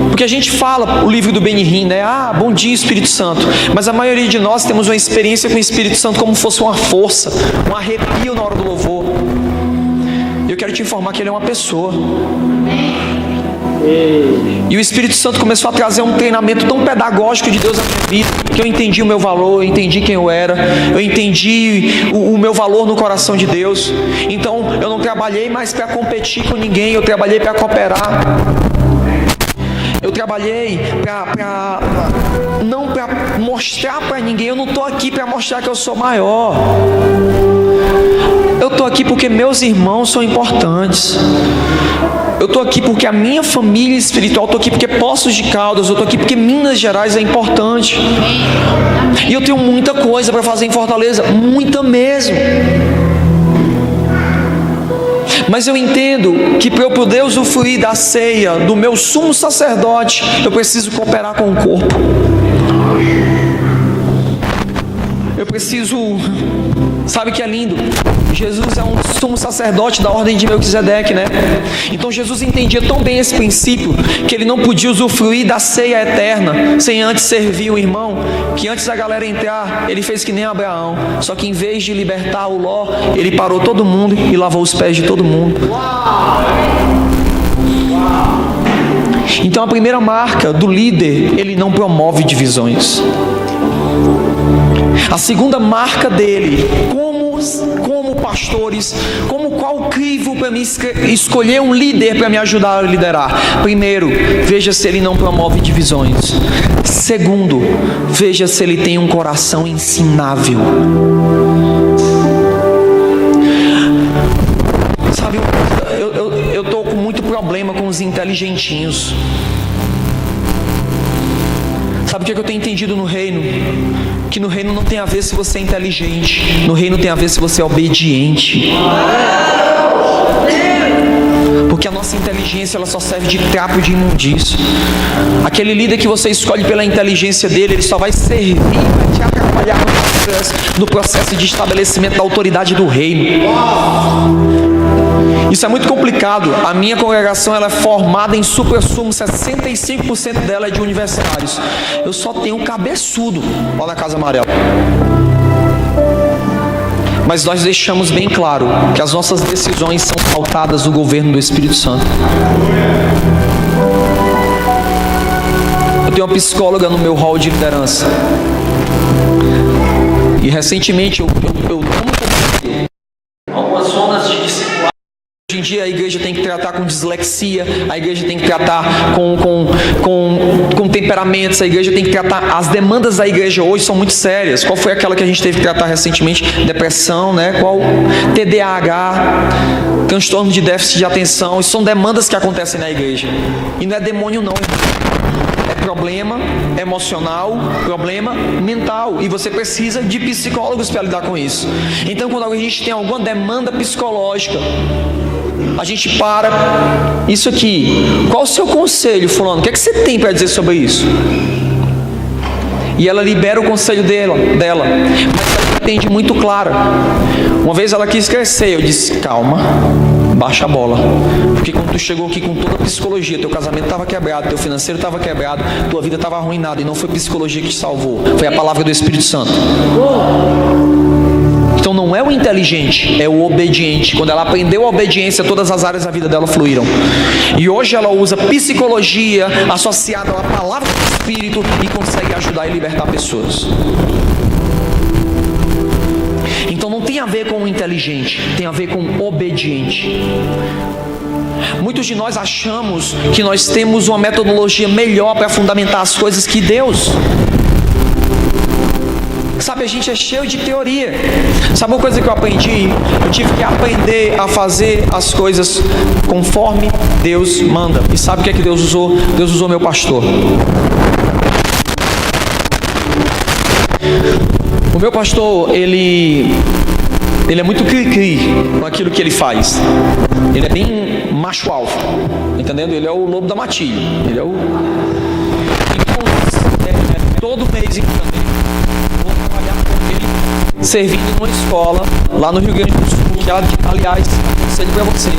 Porque a gente fala o livro do Benihim, né? Ah, bom dia Espírito Santo. Mas a maioria de nós temos uma experiência com o Espírito Santo como fosse uma força, um arrepio na hora do louvor. E eu quero te informar que ele é uma pessoa. E o Espírito Santo começou a trazer um treinamento tão pedagógico de Deus na minha vida, que eu entendi o meu valor, eu entendi quem eu era, eu entendi o meu valor no coração de Deus. Então eu não trabalhei mais para competir com ninguém, eu trabalhei para cooperar. Eu trabalhei não para mostrar para ninguém. Eu não estou aqui para mostrar que eu sou maior. Eu estou aqui porque meus irmãos são importantes. Eu estou aqui porque a minha família espiritual, eu estou aqui porque Poços de Caldas, eu estou aqui porque Minas Gerais é importante. E eu tenho muita coisa para fazer em Fortaleza, muita mesmo. Mas eu entendo que para eu poder usufruir da ceia do meu sumo sacerdote, eu preciso cooperar com o corpo. Eu preciso... Sabe que é lindo? Jesus é um sumo sacerdote da ordem de Melquisedeque, né? Então Jesus entendia tão bem esse princípio, que ele não podia usufruir da ceia eterna sem antes servir o irmão, que antes da galera entrar, ele fez que nem Abraão. Só que em vez de libertar o Ló, ele parou todo mundo e lavou os pés de todo mundo. Então a primeira marca do líder, ele não promove divisões. A segunda marca dele, como como pastores, qual crivo para me escolher um líder para me ajudar a liderar? Primeiro, veja se ele não promove divisões. Segundo, veja se ele tem um coração ensinável. Sabe, eu estou com muito problema com os inteligentinhos. Sabe o que eu tenho entendido no reino? Que no reino não tem a ver se você é inteligente. No reino tem a ver se você é obediente. Porque a nossa inteligência, ela só serve de trapo de imundícia. Aquele líder que você escolhe pela inteligência dele, ele só vai servir, vai te atrapalhar no processo de estabelecimento da autoridade do reino. Isso é muito complicado. A minha congregação, ela é formada em supra-sumo, 65% dela é de universitários. Eu só tenho um cabeçudo lá na Casa Amarela. Mas nós deixamos bem claro que as nossas decisões são pautadas no governo do Espírito Santo. Eu tenho uma psicóloga no meu hall de liderança. E recentemente eu algumas zonas de discipulado. Hoje em dia a igreja tem que tratar com dislexia, a igreja tem que tratar com temperamentos, a igreja tem que tratar, as demandas da igreja hoje são muito sérias. Qual foi aquela que a gente teve que tratar recentemente? Depressão, né? Qual? TDAH, transtorno de déficit de atenção. Isso são demandas que acontecem na igreja. E não é demônio não, é problema emocional, problema mental. E você precisa de psicólogos para lidar com isso. Então quando a gente tem alguma demanda psicológica, a gente para, isso aqui, qual o seu conselho, fulano? O que é que você tem para dizer sobre isso? E ela libera o conselho dela, mas ela entende muito clara. Uma vez ela quis crescer, eu disse, calma, baixa a bola. Porque quando tu chegou aqui com toda a psicologia, teu casamento estava quebrado, teu financeiro estava quebrado, tua vida estava arruinada, e não foi psicologia que te salvou, foi a palavra do Espírito Santo. Então não é o inteligente, é o obediente. Quando ela aprendeu a obediência, todas as áreas da vida dela fluíram. E hoje ela usa psicologia associada à palavra do Espírito e consegue ajudar e libertar pessoas. Então não tem a ver com o inteligente, tem a ver com o obediente. Muitos de nós achamos que nós temos uma metodologia melhor para fundamentar as coisas que Deus. Sabe, a gente é cheio de teoria. Sabe uma coisa que eu aprendi? Eu tive que aprender a fazer as coisas conforme Deus manda. E sabe o que é que Deus usou? Deus usou meu pastor. O meu pastor, ele é muito cri-cri com aquilo que ele faz. Ele é bem macho alfa, entendendo? Ele é o lobo da matilha. Ele é o... Então, todo mês em janeiro, vou trabalhar com ele, servindo numa escola lá no Rio Grande do Sul, que aliás, aconselho para você,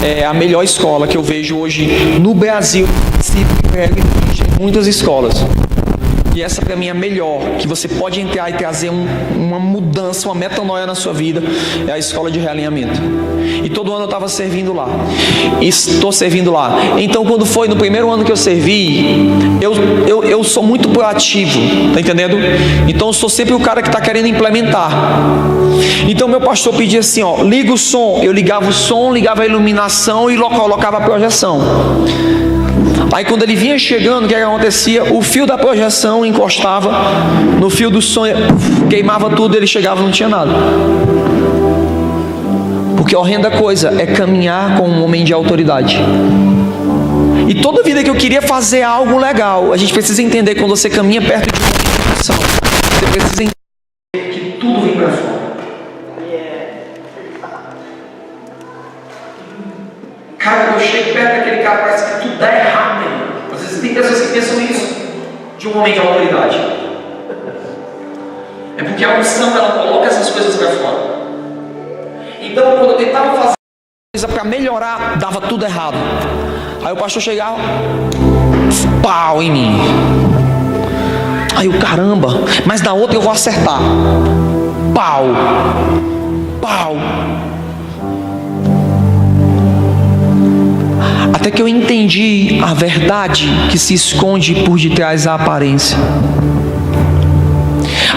é a melhor escola que eu vejo hoje no Brasil. Se prega em muitas escolas. E essa para mim é a melhor, que você pode entrar e trazer uma mudança, uma metanoia na sua vida, é a escola de realinhamento. E todo ano eu estava servindo lá. Estou servindo lá. Então quando foi no primeiro ano que eu servi, eu sou muito proativo, tá entendendo? Então eu sou sempre o cara que está querendo implementar. Então meu pastor pedia assim, ó, liga o som. Eu ligava o som, ligava a iluminação e colocava a projeção. Aí quando ele vinha chegando, o que acontecia? O fio da projeção encostava no fio do som, queimava tudo, ele chegava e não tinha nada. Porque a horrenda coisa é caminhar com um homem de autoridade. E toda vida que eu queria fazer algo legal, a gente precisa entender que quando você caminha perto de uma instituição, você precisa entender que tudo vem para fora. Cara, quando eu chego perto daquele cara, parece que tudo dá errado, né? Às vezes tem pessoas que pensam isso de um homem de autoridade. É porque a unção, ela coloca essas coisas para fora. Então, quando eu tentava fazer coisa para melhorar, dava tudo errado. Aí o pastor chegava, pau em mim. Aí o caramba, mas na outra eu vou acertar. Pau. Até que eu entendi a verdade que se esconde por detrás da aparência.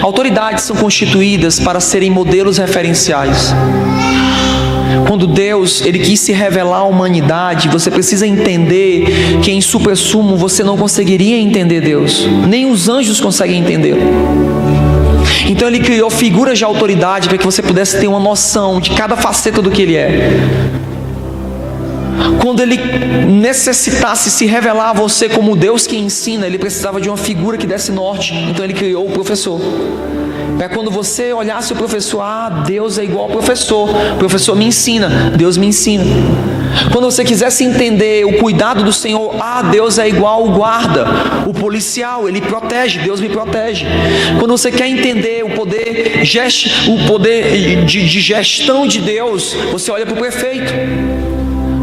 Autoridades são constituídas para serem modelos referenciais. Quando Deus, Ele quis se revelar à humanidade, você precisa entender que em supra-sumo você não conseguiria entender Deus. Nem os anjos conseguem entendê-lo. Então Ele criou figuras de autoridade para que você pudesse ter uma noção de cada faceta do que Ele é. Quando Ele necessitasse se revelar a você como Deus que ensina, Ele precisava de uma figura que desse norte. Então Ele criou o professor. Para quando você olhasse o professor, Deus é igual ao professor. O professor me ensina, Deus me ensina. Quando você quisesse entender o cuidado do Senhor, Deus é igual ao guarda, o policial, Ele protege, Deus me protege. Quando você quer entender o poder de gestão de Deus, você olha para o prefeito.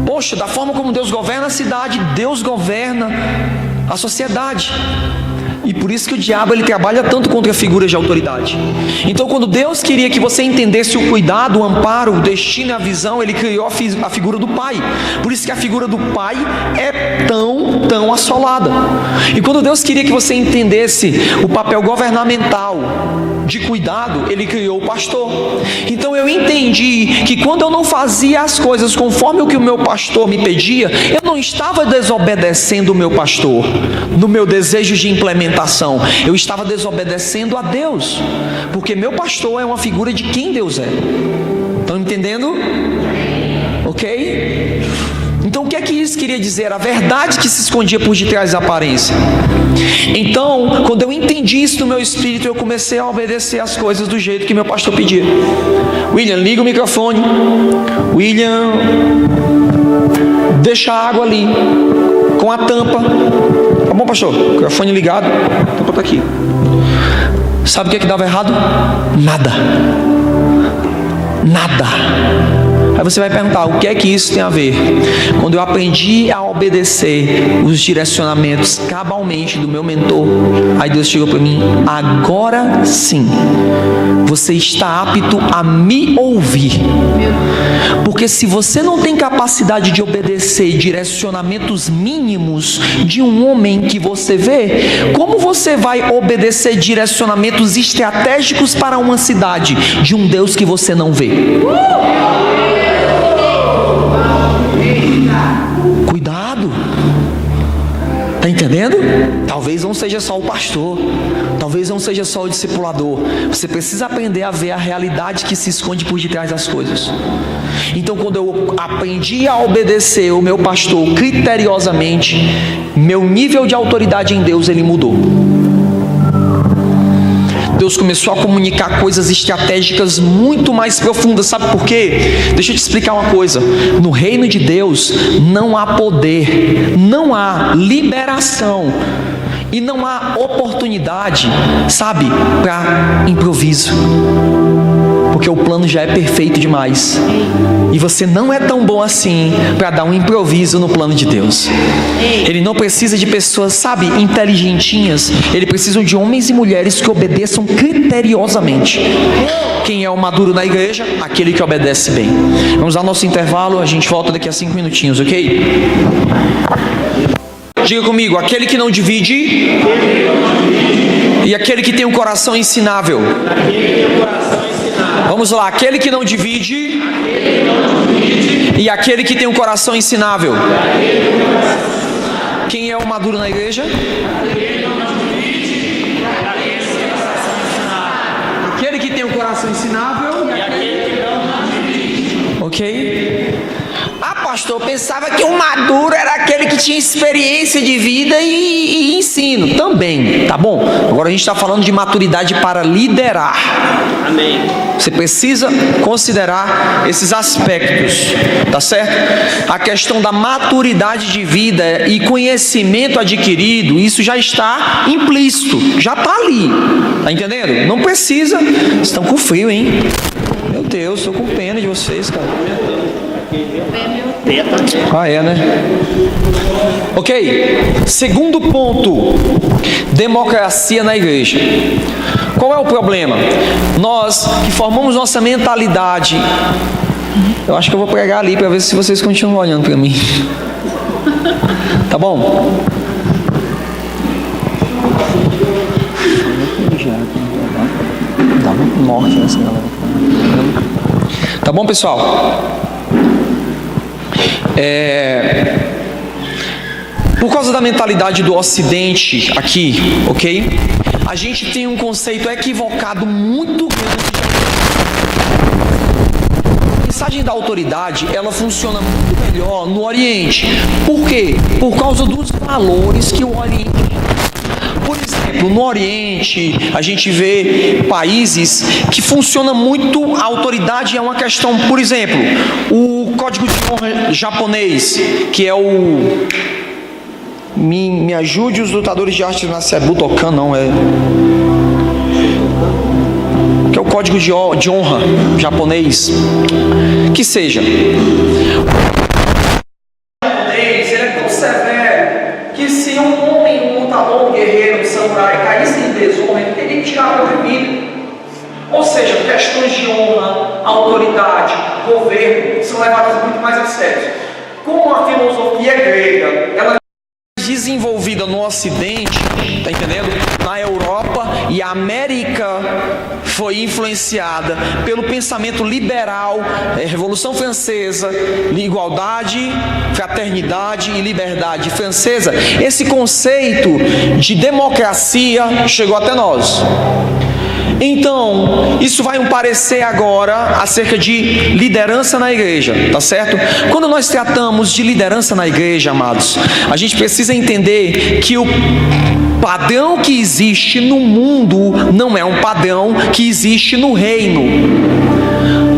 Poxa, da forma como Deus governa a cidade, Deus governa a sociedade. E por isso que o diabo ele trabalha tanto contra figuras de autoridade. Então, quando Deus queria que você entendesse o cuidado, o amparo, o destino e a visão, Ele criou a figura do Pai. Por isso que a figura do Pai é tão assolada. E quando Deus queria que você entendesse o papel governamental de cuidado, Ele criou o pastor. Então eu entendi que quando eu não fazia as coisas conforme o que o meu pastor me pedia, eu não estava desobedecendo o meu pastor no meu desejo de implementação, eu estava desobedecendo a Deus, porque meu pastor é uma figura de quem Deus é. Estão entendendo? Ok? Então o que é que isso queria dizer? A verdade que se escondia por detrás da aparência. Então, quando eu entendi isso no meu espírito, eu comecei a obedecer as coisas do jeito que meu pastor pedia. William, liga o microfone. William, deixa a água ali, com a tampa. Tá bom, pastor? Microfone ligado, a tampa está aqui. Sabe o que dava errado? Nada. Aí você vai perguntar, o que é que isso tem a ver? Quando eu aprendi a obedecer os direcionamentos cabalmente do meu mentor, aí Deus chegou para mim, agora sim, você está apto a me ouvir. Porque se você não tem capacidade de obedecer direcionamentos mínimos de um homem que você vê, como você vai obedecer direcionamentos estratégicos para uma cidade de um Deus que você não vê? Cuidado. Está entendendo? Talvez não seja só o pastor, talvez não seja só o discipulador. Você precisa aprender a ver a realidade que se esconde por detrás das coisas. Então, quando eu aprendi a obedecer o meu pastor criteriosamente, meu nível de autoridade em Deus ele mudou. Deus começou a comunicar coisas estratégicas muito mais profundas. Sabe por quê? Deixa eu te explicar uma coisa. No reino de Deus não há poder, não há liberação e não há oportunidade, sabe, para improviso. Porque o plano já é perfeito demais. E você não é tão bom assim para dar um improviso no plano de Deus. Ele não precisa de pessoas, sabe, inteligentinhas. Ele precisa de homens e mulheres que obedeçam criteriosamente. Quem é o maduro na igreja? Aquele que obedece bem. Vamos ao nosso intervalo, a gente volta daqui a 5 minutinhos, ok? Diga comigo, aquele que não divide e aquele que tem um coração ensinável. Vamos lá, aquele que não divide e aquele que tem um coração ensinável. Quem é o maduro na igreja? Aquele que tem um coração ensinável e aquele que não divide. Ok? Pastor, eu pensava que o maduro era aquele que tinha experiência de vida e ensino. Também, tá bom? Agora a gente está falando de maturidade para liderar. Amém. Você precisa considerar esses aspectos, tá certo? A questão da maturidade de vida e conhecimento adquirido, isso já está implícito, já está ali. Tá entendendo? Não precisa. Vocês estão com frio, hein? Meu Deus, estou com pena de vocês, cara. É, né? Ok. Segundo ponto, democracia na igreja. Qual é o problema? Nós que formamos nossa mentalidade. Eu acho que eu vou pregar ali para ver se vocês continuam olhando para mim. Tá bom? morte nessa galera. Tá bom, pessoal? Por causa da mentalidade do Ocidente aqui, ok? A gente tem um conceito equivocado muito grande. A mensagem da autoridade, ela funciona muito melhor no Oriente. Por quê? Por causa dos valores que o Oriente. Por exemplo, no Oriente, a gente vê países que funciona muito, a autoridade é uma questão, por exemplo, o código de honra japonês, que é o... Me ajude os lutadores de arte marcial, Butokan não, que é o código de honra japonês, que seja. Japonês, ele é tão severo que se um homem, um lutador, um guerreiro, um samurai caísse em desonra, ele teria que tirar a própria vida. Ou seja, questões de honra, autoridade, governo são levadas muito mais a sério. Como a filosofia grega, ela é desenvolvida no Ocidente, tá entendendo? Na Europa, e a América foi influenciada pelo pensamento liberal, Revolução Francesa, igualdade, fraternidade e liberdade francesa. Esse conceito de democracia chegou até nós. Então, isso vai parecer agora acerca de liderança na igreja, tá certo? Quando nós tratamos de liderança na igreja, amados, a gente precisa entender que o padrão que existe no mundo não é um padrão que existe no reino.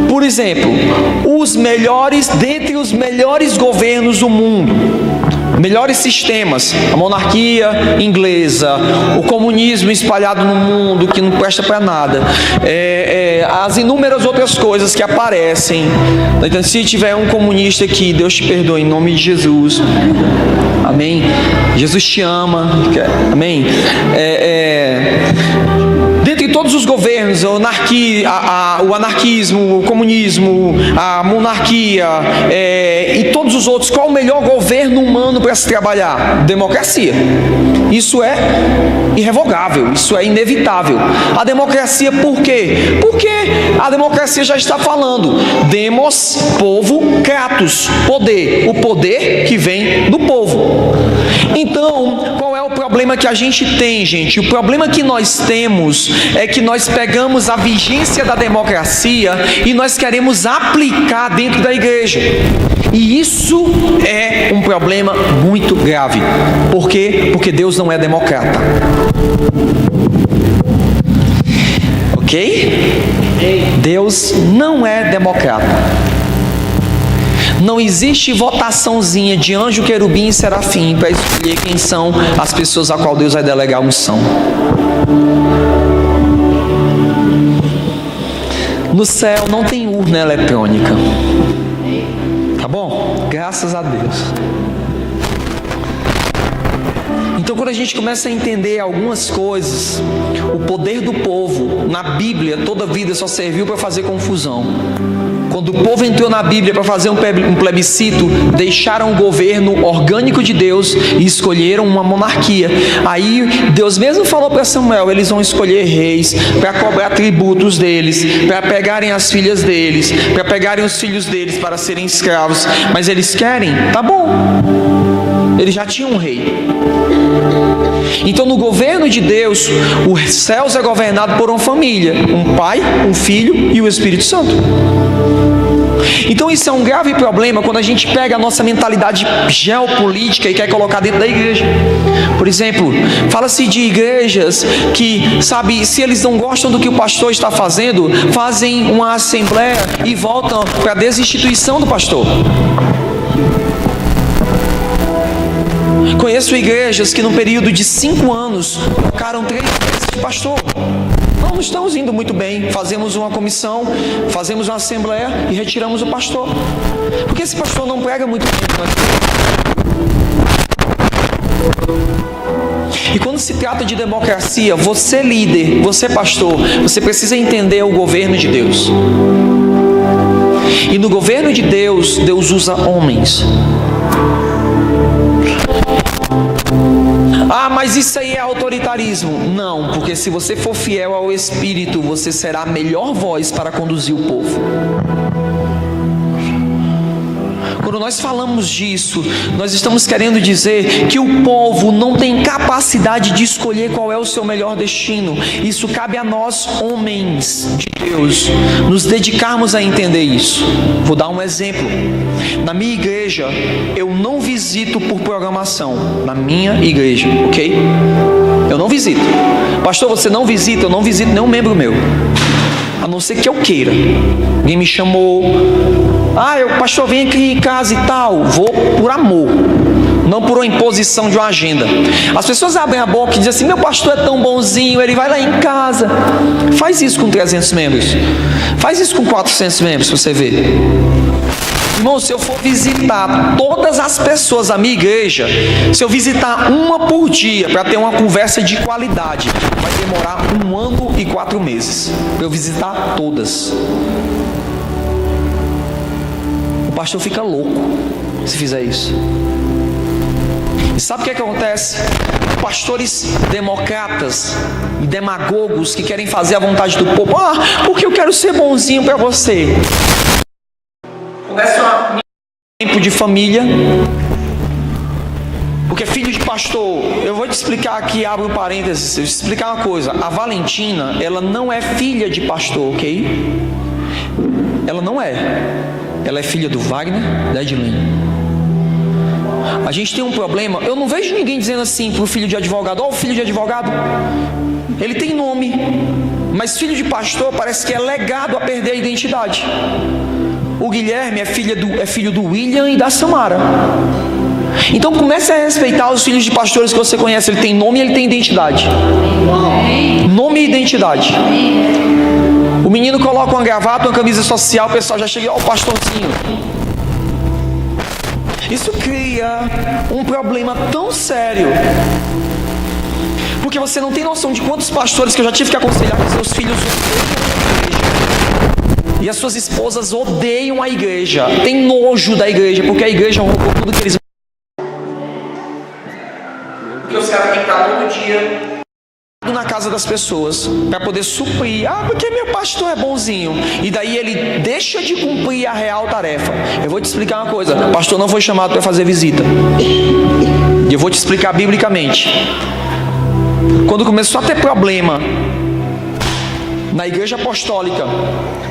Por exemplo, dentre os melhores governos do mundo, melhores sistemas, a monarquia inglesa, o comunismo espalhado no mundo que não presta para nada, as inúmeras outras coisas que aparecem. Então, se tiver um comunista aqui, Deus te perdoe em nome de Jesus, amém? Jesus te ama, amém? Dentre todos os governos, o anarquismo, o comunismo, a monarquia e todos os outros, qual o melhor governo humano para se trabalhar? Democracia. Isso é irrevogável, isso é inevitável. A democracia por quê? Porque a democracia já está falando. Demos, povo, kratos, poder. O poder que vem do povo. Então, qual é o problema que a gente tem, gente? O problema que nós temos é que nós pegamos a vigência da democracia e nós queremos aplicar dentro da igreja. E isso é um problema muito grave. Por quê? Porque Deus não é democrata. Ok? Deus não é democrata. Não existe votaçãozinha de anjo, querubim e serafim para escolher quem são as pessoas a qual Deus vai delegar a unção. No céu não tem urna eletrônica. Tá bom? Graças a Deus. Então, quando a gente começa a entender algumas coisas, o poder do povo na Bíblia, toda a vida só serviu para fazer confusão. Quando o povo entrou na Bíblia para fazer um plebiscito, deixaram o governo orgânico de Deus e escolheram uma monarquia. Aí Deus mesmo falou para Samuel, eles vão escolher reis para cobrar tributos deles, para pegarem as filhas deles, para pegarem os filhos deles para serem escravos. Mas eles querem? Tá bom. Eles já tinham um rei. Então, no governo de Deus, os céus é governado por uma família, um pai, um filho e o Espírito Santo. Então isso é um grave problema quando a gente pega a nossa mentalidade geopolítica e quer colocar dentro da igreja. Por exemplo, fala-se de igrejas que, sabe, se eles não gostam do que o pastor está fazendo, fazem uma assembleia e voltam para a desinstituição do pastor. Conheço igrejas que no período de 5 anos trocaram 3 vezes de pastor. Não estamos indo muito bem, fazemos uma comissão, fazemos uma assembleia e retiramos o pastor. Porque esse pastor não prega muito bem. E quando se trata de democracia, você líder, você pastor, você precisa entender o governo de Deus. E no governo de Deus, Deus usa homens. Ah, mas isso aí é autoritarismo. Não, porque se você for fiel ao Espírito, você será a melhor voz para conduzir o povo. Quando nós falamos disso, nós estamos querendo dizer que o povo não tem capacidade de escolher qual é o seu melhor destino. Isso cabe a nós, homens de Deus, nos dedicarmos a entender isso. Vou dar um exemplo. Na minha igreja, eu não visito por programação. Na minha igreja, ok? Eu não visito. Pastor, você não visita? Eu não visito nenhum membro meu, a não ser que eu queira. Alguém me chamou, pastor, vem aqui em casa e tal. Vou por amor, não por uma imposição de uma agenda. As pessoas abrem a boca e dizem assim: meu pastor é tão bonzinho, ele vai lá em casa. Faz isso com 300 membros, faz isso com 400 membros, você vê. Irmão, se eu for visitar todas as pessoas da minha igreja, se eu visitar uma por dia para ter uma conversa de qualidade, vai demorar 1 ano e 4 meses para eu visitar todas. O pastor fica louco se fizer isso. E sabe o que acontece? Pastores democratas e demagogos que querem fazer a vontade do povo. Porque eu quero ser bonzinho para você. Começa um tempo de família. Porque filho de pastor, eu vou te explicar aqui, abro um parênteses, eu vou te explicar uma coisa. A Valentina, ela não é filha de pastor, ok? Ela não é. Ela é filha do Wagner, da Edilene. A gente tem um problema. Eu não vejo ninguém dizendo assim para o filho de advogado: o filho de advogado, ele tem nome, mas filho de pastor parece que é legado a perder a identidade. O Guilherme é filho do William e da Samara. Então comece a respeitar os filhos de pastores que você conhece. Ele tem nome e ele tem identidade. Nome e identidade. O menino coloca uma gravata, uma camisa social, o pessoal já chega: o pastorzinho. Isso cria um problema tão sério, porque você não tem noção de quantos pastores que eu já tive que aconselhar que seus filhos e as suas esposas odeiam a igreja, tem nojo da igreja, porque a igreja roubou tudo que eles... Porque os caras têm que estar todo dia na casa das pessoas para poder suprir. Porque meu pastor é bonzinho. E daí ele deixa de cumprir a real tarefa. Eu vou te explicar uma coisa: o pastor não foi chamado para fazer visita. E eu vou te explicar biblicamente. Quando começou a ter problema na igreja apostólica,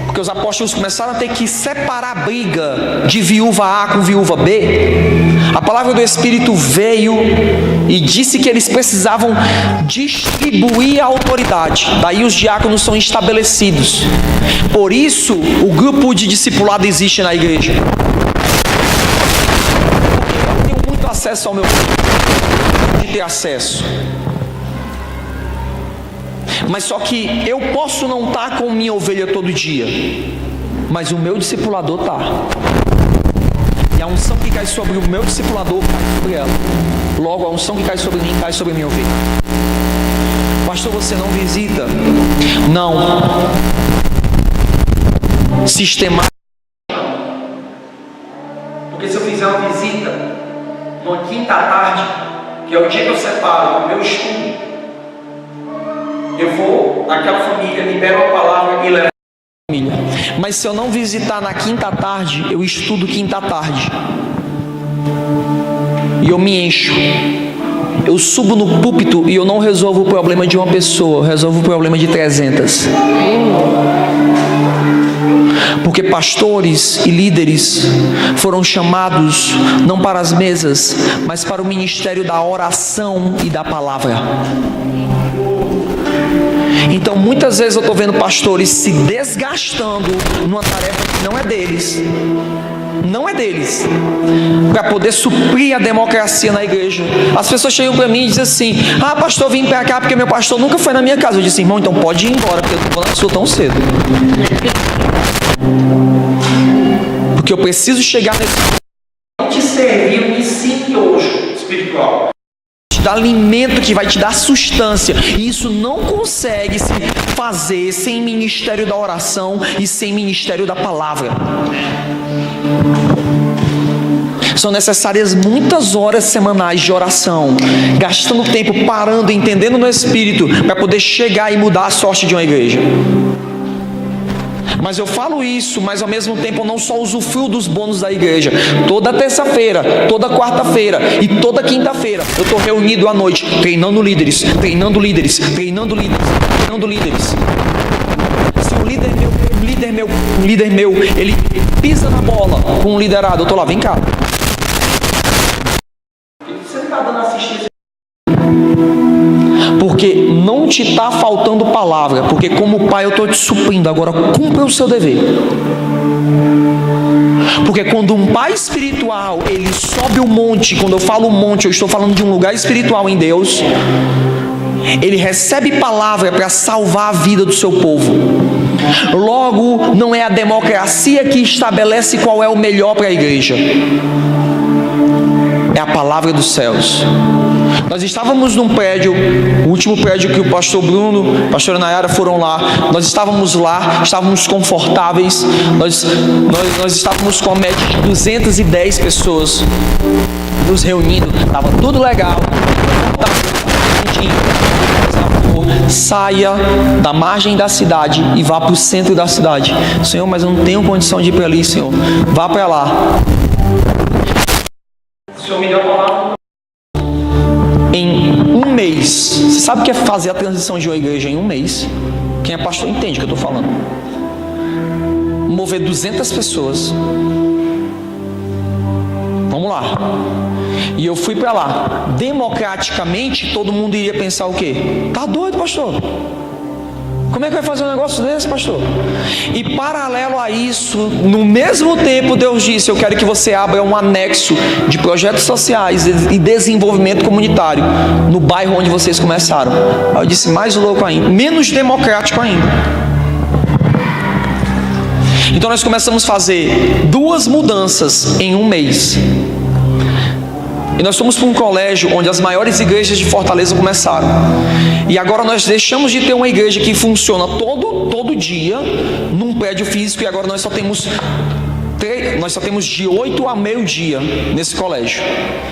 porque os apóstolos começaram a ter que separar a briga de viúva A com viúva B, a palavra do Espírito veio e disse que eles precisavam distribuir a autoridade. Daí os diáconos são estabelecidos. Por isso o grupo de discipulado existe na igreja. Eu tenho muito acesso ao meu de ter acesso. Mas só que eu posso não estar com minha ovelha todo dia, mas o meu discipulador está. E a unção que cai sobre o meu discipulador cai sobre ela. Logo, a unção que cai sobre mim cai sobre a minha ovelha. Pastor, você não visita? Não. Sistemático. Porque se eu fizer uma visita numa quinta tarde, que é o dia que eu separo o meu estudo, eu vou, aquela família libera uma palavra e leva a família. Mas se eu não visitar na quinta tarde, eu estudo quinta tarde. E eu me encho. Eu subo no púlpito e eu não resolvo o problema de uma pessoa, eu resolvo o problema de 300. Porque pastores e líderes foram chamados não para as mesas, mas para o ministério da oração e da palavra. Então muitas vezes eu estou vendo pastores se desgastando numa tarefa que não é deles. Não é deles, para poder suprir a democracia na igreja. As pessoas chegam para mim e dizem assim: pastor, vim para cá porque meu pastor nunca foi na minha casa. Eu disse: irmão, então pode ir embora, porque eu não vou na sua tão cedo. Porque eu preciso chegar nesse te servir um ensino espiritual, te dar alimento que vai te dar sustância. E isso não consegue se fazer sem ministério da oração e sem ministério da palavra. São necessárias muitas horas semanais de oração, gastando tempo parando, entendendo no Espírito, para poder chegar e mudar a sorte de uma igreja. Mas eu falo isso, mas ao mesmo tempo eu não só usufruo dos bônus da igreja. Toda terça-feira, toda quarta-feira e toda quinta-feira eu estou reunido à noite, treinando líderes, treinando líderes, treinando líderes, treinando líderes. Se um líder meu, ele pisa na bola com um liderado, eu estou lá, vem cá. Você não está dando assistência? Porque não te está faltando palavra, porque como pai eu estou te suprindo, agora cumpra o seu dever. Porque quando um pai espiritual, ele sobe o monte, quando eu falo monte, eu estou falando de um lugar espiritual em Deus, ele recebe palavra para salvar a vida do seu povo. Logo, não é a democracia que estabelece qual é o melhor para a igreja, é a palavra dos céus. Nós estávamos num prédio, o último prédio que o pastor Bruno, a pastora Nayara foram lá. Nós estávamos lá, estávamos confortáveis. Nós estávamos com a média de 210 pessoas nos reunindo. Estava tudo legal. Saia da margem da cidade e vá para o centro da cidade. Senhor, mas eu não tenho condição de ir para ali, Senhor. Vá para lá. O Senhor me deu a palavra. Em um mês, você sabe o que é fazer a transição de uma igreja em um mês? Quem é pastor entende o que eu estou falando. Mover 200 pessoas. Vamos lá. E eu fui para lá. Democraticamente, todo mundo iria pensar o quê? Tá doido, pastor? Como é que vai fazer um negócio desse, pastor? E paralelo a isso, no mesmo tempo, Deus disse: eu quero que você abra um anexo de projetos sociais e desenvolvimento comunitário no bairro onde vocês começaram. Aí eu disse: mais louco ainda, menos democrático ainda. Então nós começamos a fazer 2 mudanças em um mês. E nós fomos para um colégio onde as maiores igrejas de Fortaleza começaram. E agora nós deixamos de ter uma igreja que funciona todo dia num prédio físico, e agora nós só temos de 8 a meio-dia nesse colégio.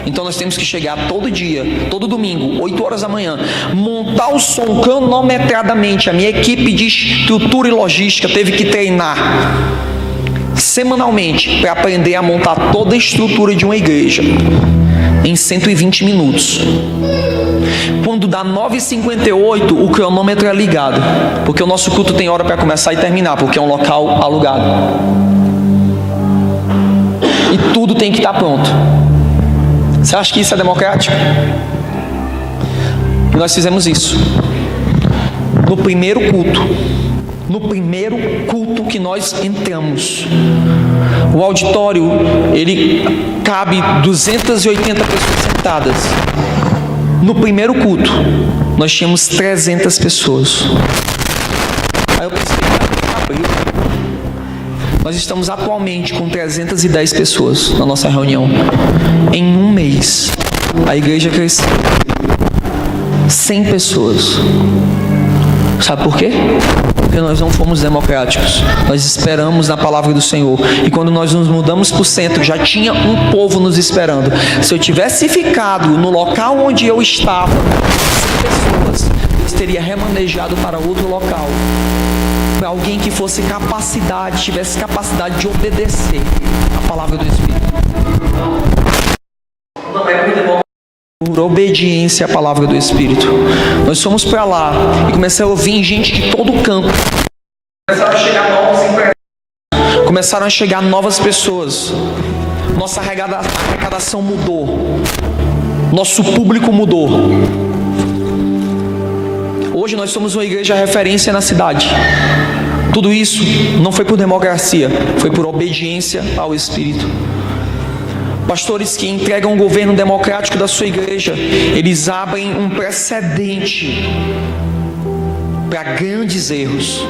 Então nós temos que chegar todo dia, todo domingo, 8 horas da manhã, montar o som cronometradamente. A minha equipe de estrutura e logística teve que treinar semanalmente para aprender a montar toda a estrutura de uma igreja em 120 minutos. Quando dá 9h58, o cronômetro é ligado, porque o nosso culto tem hora para começar e terminar, porque é um local alugado. E tudo tem que estar pronto. Você acha que isso é democrático? E nós fizemos isso no primeiro culto. No primeiro culto que nós entramos, o auditório, ele cabe 280 pessoas sentadas. No primeiro culto, nós tínhamos 300 pessoas. Aí eu pensei: nós estamos atualmente com 310 pessoas na nossa reunião. Em um mês, a igreja cresceu 100 pessoas. Sabe por quê? Porque nós não fomos democráticos. Nós esperamos na palavra do Senhor. E quando nós nos mudamos para o centro, já tinha um povo nos esperando. Se eu tivesse ficado no local onde eu estava, 100 pessoas, Deus teria remanejado para outro local, para alguém que fosse tivesse capacidade de obedecer a palavra do Espírito. Não é muito bom. Por obediência à palavra do Espírito. Nós fomos para lá e começaram a ouvir gente de todo canto. Começaram a chegar novos empregados. Começaram a chegar novas pessoas. Nossa arrecadação mudou. Nosso público mudou. Hoje nós somos uma igreja referência na cidade. Tudo isso não foi por democracia, foi por obediência ao Espírito. Pastores que entregam o governo democrático da sua igreja, eles abrem um precedente para grandes erros.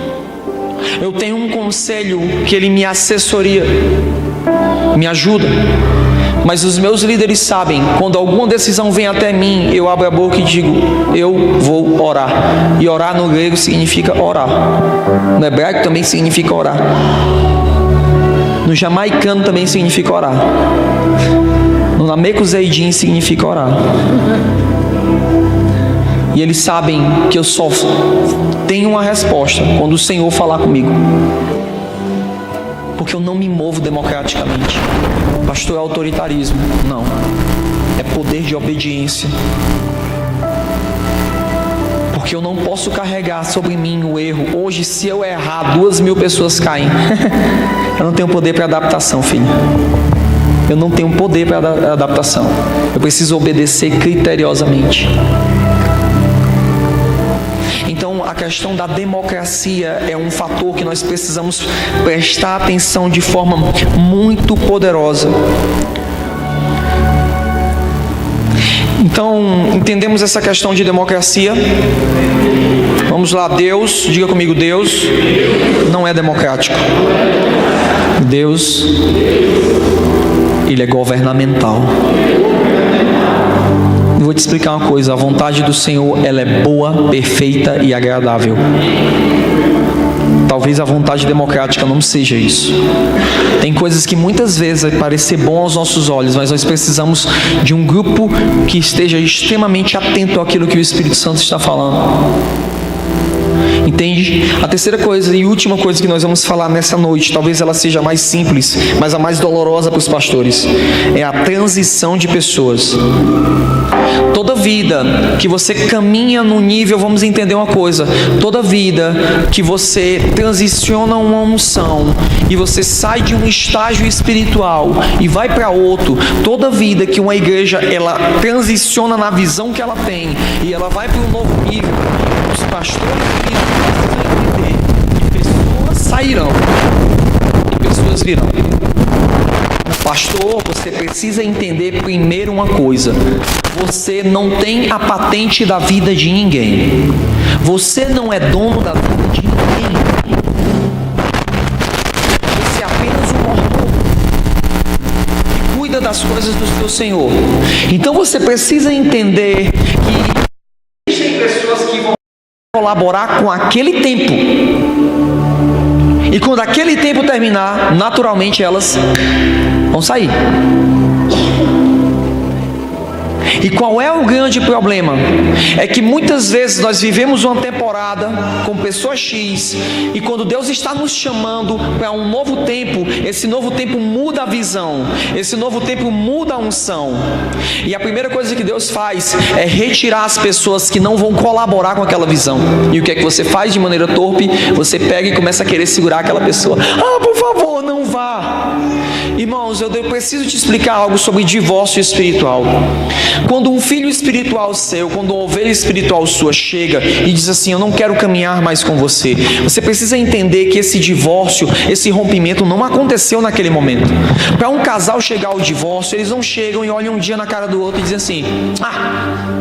Eu tenho um conselho que ele me assessoria, me ajuda, mas os meus líderes sabem, quando alguma decisão vem até mim, eu abro a boca e digo: eu vou orar. E orar no grego significa orar, no hebraico também significa orar, no jamaicano também significa orar. Namekuseidin significa orar. E eles sabem que eu só tenho uma resposta quando o Senhor falar comigo. Porque eu não me movo democraticamente. Pastor, é autoritarismo. Não. É poder de obediência. Porque eu não posso carregar sobre mim o erro. Hoje, se eu errar, 2.000 pessoas caem. Eu não tenho poder para adaptação, filho. Eu não tenho poder para adaptação. Eu preciso obedecer criteriosamente. Então, a questão da democracia é um fator que nós precisamos prestar atenção de forma muito poderosa. Então, entendemos essa questão de democracia. Vamos lá, Deus, diga comigo, Deus não é democrático. Deus, Ele é governamental. Eu vou te explicar uma coisa, a vontade do Senhor, ela é boa, perfeita e agradável. Talvez a vontade democrática não seja isso. Tem coisas que muitas vezes vai parecer bom aos nossos olhos, mas nós precisamos de um grupo que esteja extremamente atento àquilo que o Espírito Santo está falando. Entende? A terceira coisa e última coisa que nós vamos falar nessa noite, talvez ela seja mais simples, mas a mais dolorosa para os pastores, é a transição de pessoas. Toda vida que você caminha no nível, vamos entender uma coisa, toda vida que você transiciona uma unção e você sai de um estágio espiritual e vai para outro, toda vida que uma igreja ela transiciona na visão que ela tem e ela vai para um novo nível, os pastores precisam entender que pessoas sairão e pessoas virão. Pastor, você precisa entender primeiro uma coisa: você não tem a patente da vida de ninguém. Você não é dono da vida de ninguém. Você é apenas um mordomo que cuida das coisas do seu Senhor. Então você precisa entender que existem pessoas que vão colaborar com aquele tempo. E quando aquele tempo terminar, naturalmente elas vão sair. E qual é o grande problema? É que muitas vezes nós vivemos uma temporada com pessoas X, e quando Deus está nos chamando para um novo tempo, esse novo tempo muda a visão, esse novo tempo muda a unção. E a primeira coisa que Deus faz é retirar as pessoas que não vão colaborar com aquela visão. E o que é que você faz de maneira torpe? Você pega e começa a querer segurar aquela pessoa. Ah, por favor, não vá. Irmãos, eu preciso te explicar algo sobre divórcio espiritual. Quando um filho espiritual seu, quando uma ovelha espiritual sua chega e diz assim: eu não quero caminhar mais com você, você precisa entender que esse divórcio, esse rompimento não aconteceu naquele momento. Para um casal chegar ao divórcio, eles não chegam e olham um dia na cara do outro e dizem assim: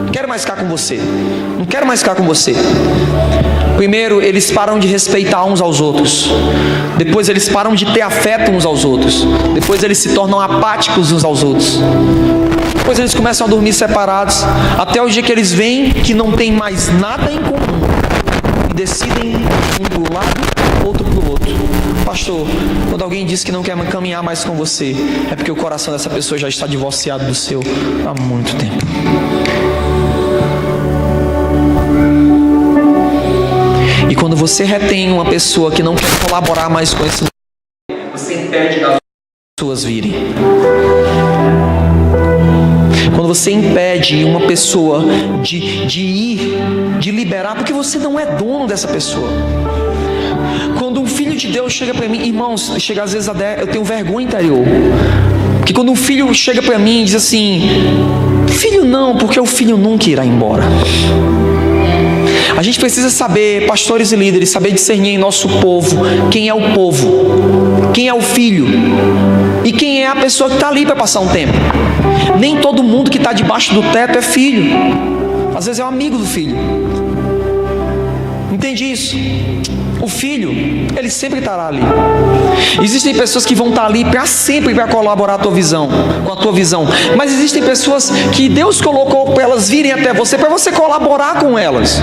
não quero mais ficar com você, não quero mais ficar com você. Primeiro, eles param de respeitar uns aos outros. Depois, eles param de ter afeto uns aos outros. Depois, eles se tornam apáticos uns aos outros. Depois, eles começam a dormir separados. Até o dia que eles veem que não tem mais nada em comum. E decidem um para um lado, outro para o outro. Pastor, quando alguém diz que não quer caminhar mais com você, é porque o coração dessa pessoa já está divorciado do seu há muito tempo. E quando você retém uma pessoa que não quer colaborar mais com esse, você impede das pessoas virem. Quando você impede uma pessoa de ir, de liberar, porque você não é dono dessa pessoa. Quando um filho de Deus chega para mim, irmãos, chega às vezes eu tenho vergonha interior. Porque quando um filho chega para mim e diz assim: filho não, porque o filho nunca irá embora. A gente precisa saber, pastores e líderes, saber discernir em nosso povo quem é o povo, quem é o filho e quem é a pessoa que está ali para passar um tempo. Nem todo mundo que está debaixo do teto é filho. Às vezes é um amigo do filho. Entende isso? O filho, ele sempre estará ali. Existem pessoas que vão estar ali para sempre para colaborar com a tua visão. Mas existem pessoas que Deus colocou para elas virem até você, para você colaborar com elas.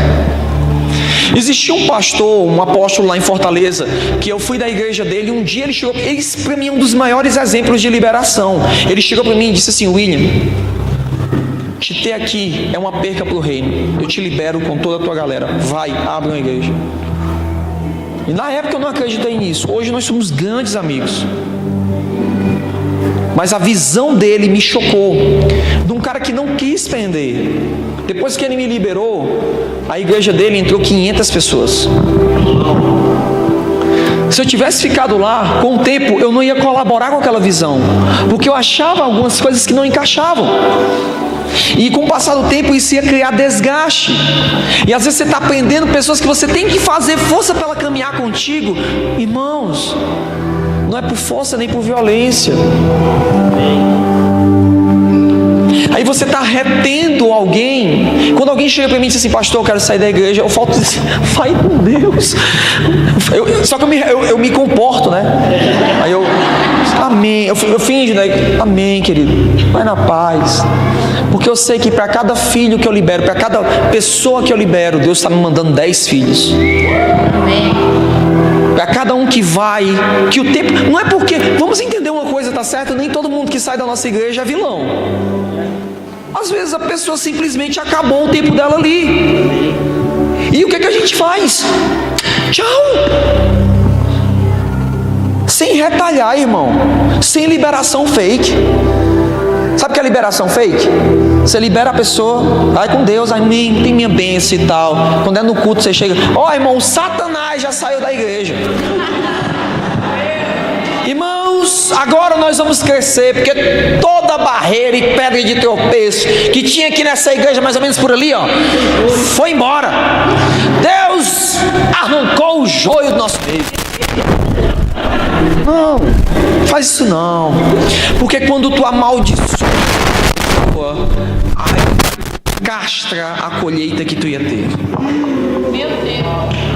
Existia um pastor, um apóstolo lá em Fortaleza, que eu fui da igreja dele, e um dia ele chegou, esse para mim é um dos maiores exemplos de liberação. Ele chegou para mim e disse assim: William, te ter aqui é uma perca para o reino, eu te libero com toda a tua galera, vai, abre uma igreja. E na época eu não acreditei nisso. Hoje nós somos grandes amigos, mas a visão dele me chocou, de um cara que não quis prender. Depois que ele me liberou, a igreja dele entrou 500 pessoas. Se eu tivesse ficado lá, com o tempo eu não ia colaborar com aquela visão, porque eu achava algumas coisas que não encaixavam. E com o passar do tempo isso ia criar desgaste. E às vezes você está aprendendo pessoas que você tem que fazer força para ela caminhar contigo. Irmãos, não é por força nem por violência. Aí você está retendo alguém. Quando alguém chega para mim e diz assim: pastor, eu quero sair da igreja, eu falo assim: vai com Deus. Só que eu me comporto, né? Aí eu, amém, eu finjo, né? Amém, querido, vai na paz. Porque eu sei que para cada filho que eu libero, para cada pessoa que eu libero, Deus está me mandando 10 filhos. Amém. Para cada um que vai, que o tempo, não é porque, vamos entender uma coisa, tá certo? Nem todo mundo que sai da nossa igreja é vilão. Às vezes a pessoa simplesmente acabou o tempo dela ali. E o que a gente faz? Tchau. Sem retalhar, irmão. Sem liberação fake. Sabe o que é liberação fake? Você libera a pessoa, vai com Deus, amém, tem minha bênção e tal. Quando é no culto você chega: ó, irmão, o Satanás já saiu da igreja. Irmãos, agora nós vamos crescer, porque toda barreira e pedra de tropeço que tinha aqui nessa igreja, mais ou menos por ali, ó, foi embora. Deus arrancou o joio do nosso meio. Não, faz isso não. Porque quando tu amaldiçoa, aí castra a colheita que tu ia ter. Meu Deus.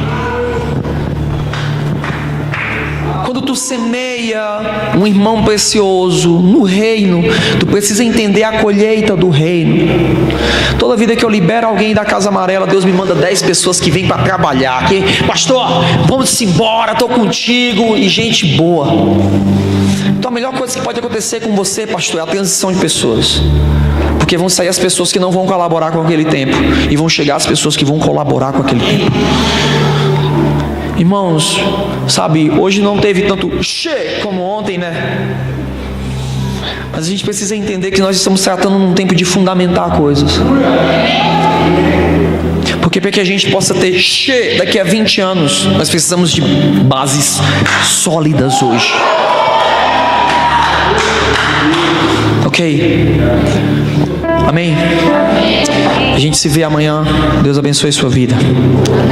Quando tu semeia um irmão precioso no reino, tu precisa entender a colheita do reino. Toda vida que eu libero alguém da Casa Amarela, Deus me manda 10 pessoas que vêm para trabalhar. Que, pastor, vamos embora, estou contigo, e gente boa. Então a melhor coisa que pode acontecer com você, pastor, é a transição de pessoas. Porque vão sair as pessoas que não vão colaborar com aquele tempo, e vão chegar as pessoas que vão colaborar com aquele tempo. Irmãos, sabe, hoje não teve tanto como ontem, né? Mas a gente precisa entender que nós estamos tratando num tempo de fundamentar coisas. Porque para que a gente possa ter daqui a 20 anos, nós precisamos de bases sólidas hoje. Ok? Amém? A gente se vê amanhã. Deus abençoe sua vida.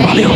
Valeu.